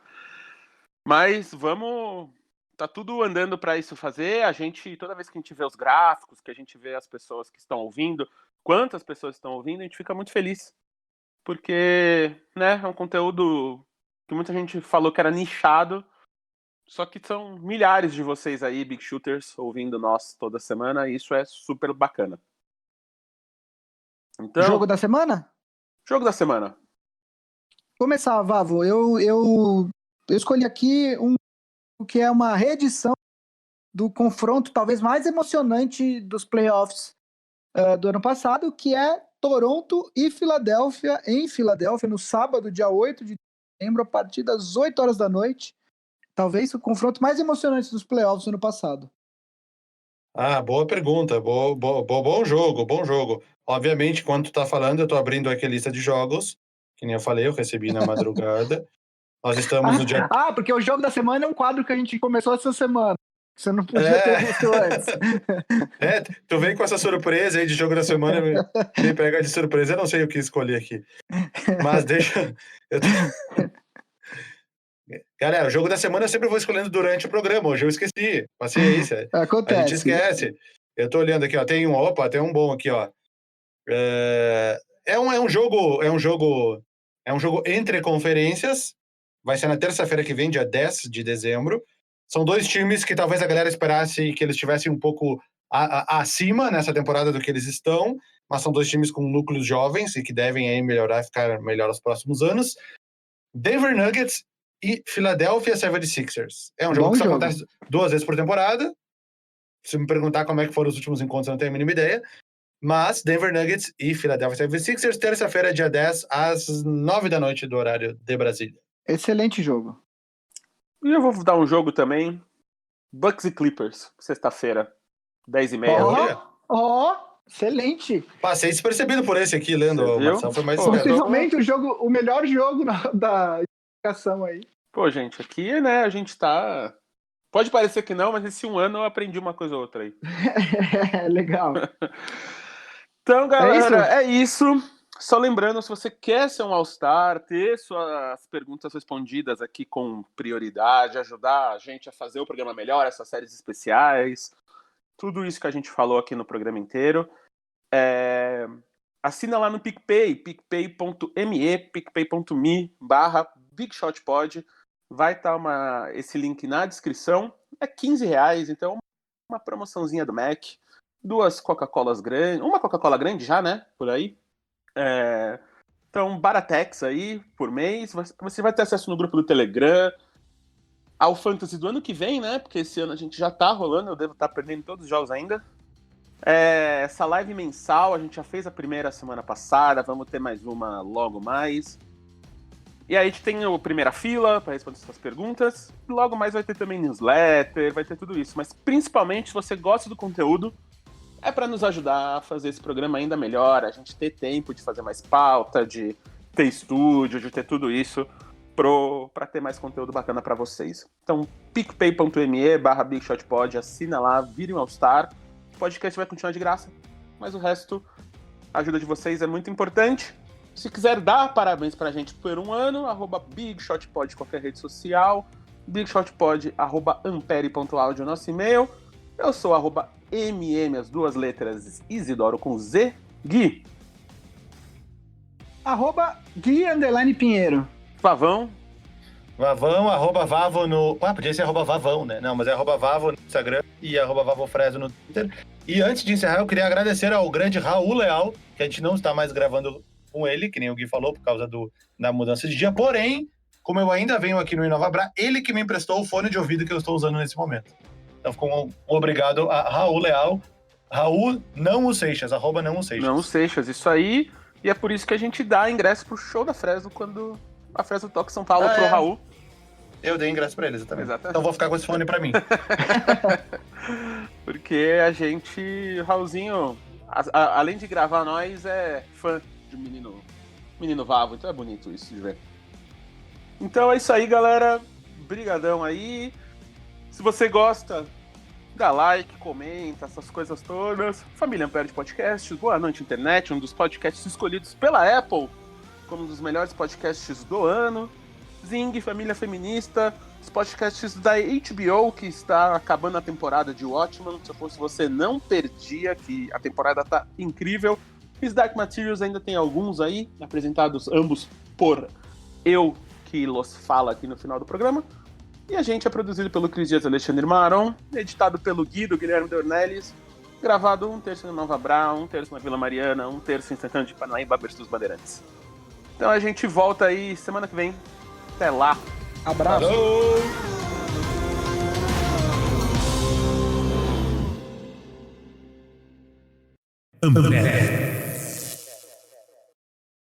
Mas vamos... Tá tudo andando para isso fazer. A gente, toda vez que a gente vê os gráficos, que a gente vê as pessoas que estão ouvindo, quantas pessoas estão ouvindo, a gente fica muito feliz. Porque, né, é um conteúdo que muita gente falou que era nichado, só que são milhares de vocês aí, Big Shooters, ouvindo nós toda semana, e isso é super bacana. Então, jogo da semana? Jogo da semana. Começar, Vavo. Eu escolhi aqui que é uma reedição do confronto talvez mais emocionante dos playoffs do ano passado, que é Toronto e Filadélfia, em Filadélfia, no sábado, dia 8 de dezembro, a partir das 8 horas da noite. Talvez o confronto mais emocionante dos playoffs do ano passado. Boa pergunta. Bom jogo. Obviamente, quando tu tá falando, eu tô abrindo aqui a lista de jogos, que nem eu falei, eu recebi na madrugada. Nós estamos no dia... porque o jogo da semana é um quadro que a gente começou essa semana. Você não podia ter visto antes. Tu vem com essa surpresa aí de jogo da semana, me pega de surpresa. Eu não sei o que escolher aqui. Mas deixa... Galera, o jogo da semana eu sempre vou escolhendo durante o programa. Hoje eu esqueci. Paciência. Acontece. A gente esquece. Eu tô olhando aqui, ó. Tem um bom aqui, ó. É um jogo entre conferências. Vai ser na terça-feira que vem, dia 10 de dezembro. São dois times que talvez a galera esperasse que eles estivessem um pouco acima nessa temporada do que eles estão, mas são dois times com núcleos jovens e que devem aí melhorar, ficar melhor nos próximos anos. Denver Nuggets e Philadelphia 76ers. É um jogo que só acontece 2 vezes por temporada. Se me perguntar como é que foram os últimos encontros, eu não tenho a mínima ideia. Mas Denver Nuggets e Philadelphia 76ers, terça-feira, dia 10, às 9 da noite do horário de Brasília. Excelente jogo. E eu vou dar um jogo também. Bucks e Clippers, sexta-feira, 10h30. Excelente. Passei despercebido por esse aqui, lendo. O Marcelo foi mais esperto. Possivelmente o melhor jogo da educação aí. Pô, gente, aqui, né, a gente tá... Pode parecer que não, mas esse um ano eu aprendi uma coisa ou outra aí. Legal. Então, galera, é isso. Só lembrando, se você quer ser um All-Star, ter suas perguntas respondidas aqui com prioridade, ajudar a gente a fazer o programa melhor, essas séries especiais, tudo isso que a gente falou aqui no programa inteiro, assina lá no PicPay, picpay.me/BigShotPod. Vai estar esse link na descrição. É R$15, então uma promoçãozinha do Mac. 2 Coca-Colas grandes, uma Coca-Cola grande já, né? Por aí. Então, baratex aí, por mês. Você vai ter acesso no grupo do Telegram, ao Fantasy do ano que vem, né? Porque esse ano a gente já tá rolando, eu devo estar perdendo todos os jogos ainda. Essa live mensal, a gente já fez a primeira semana passada, vamos ter mais uma logo mais. E aí a gente tem a primeira fila para responder suas perguntas. E logo mais vai ter também newsletter, vai ter tudo isso. Mas principalmente, se você gosta do conteúdo, é para nos ajudar a fazer esse programa ainda melhor, a gente ter tempo de fazer mais pauta, de ter estúdio, de ter tudo isso para ter mais conteúdo bacana para vocês. Então, picpay.me/BigShotPod, assina lá, vire um All-Star. O podcast vai continuar de graça, mas o resto, a ajuda de vocês é muito importante. Se quiser dar parabéns pra gente por um ano, @BigShotPod, qualquer rede social, BigShotPod, @ampere.audio, nosso e-mail. Eu sou @MM, as 2 letras, Isidoro com Z, Gui. @Gui_Pinheiro. Vavão, @Vavo no... podia ser @Vavão, né? Não, mas é @Vavo no Instagram e @VavoFreso no Twitter. E antes de encerrar, eu queria agradecer ao grande Raul Leal, que a gente não está mais gravando com ele, que nem o Gui falou, por causa da mudança de dia. Porém, como eu ainda venho aqui no Inovabra, ele que me emprestou o fone de ouvido que eu estou usando nesse momento. Então ficou obrigado a Raul Leal. Raul não o Seixas, @não o Seixas. Não o Seixas, isso aí. E é por isso que a gente dá ingresso pro show da Fresno quando a Fresno toca São Paulo pro Raul. Eu dei ingresso pra ele, exatamente. Então vou ficar com esse fone pra mim. Porque a gente, Raulzinho, além de gravar nós, é fã de menino Vavo, então é bonito isso de ver. Então é isso aí, galera. Brigadão aí. Se você gosta Dá like, comenta, essas coisas todas. Família Ampere de Podcasts, Boa Noite Internet, um dos podcasts escolhidos pela Apple como um dos melhores podcasts do ano. Zing, Família Feminista, os podcasts da HBO, que está acabando a temporada de Watchmen. Se eu fosse você, não perdia, que a temporada tá incrível. Os Dark Materials ainda tem alguns aí, apresentados ambos por eu, que los fala aqui no final do programa. E a gente é produzido pelo Cris Dias Alexandre Maron, editado pelo Guido Guilherme Dornelles, gravado um terço na Nova Brown, um terço na Vila Mariana, um terço em Santana de Parnaíba versus Bandeirantes. Então a gente volta aí semana que vem. Até lá. Abraço. Alô.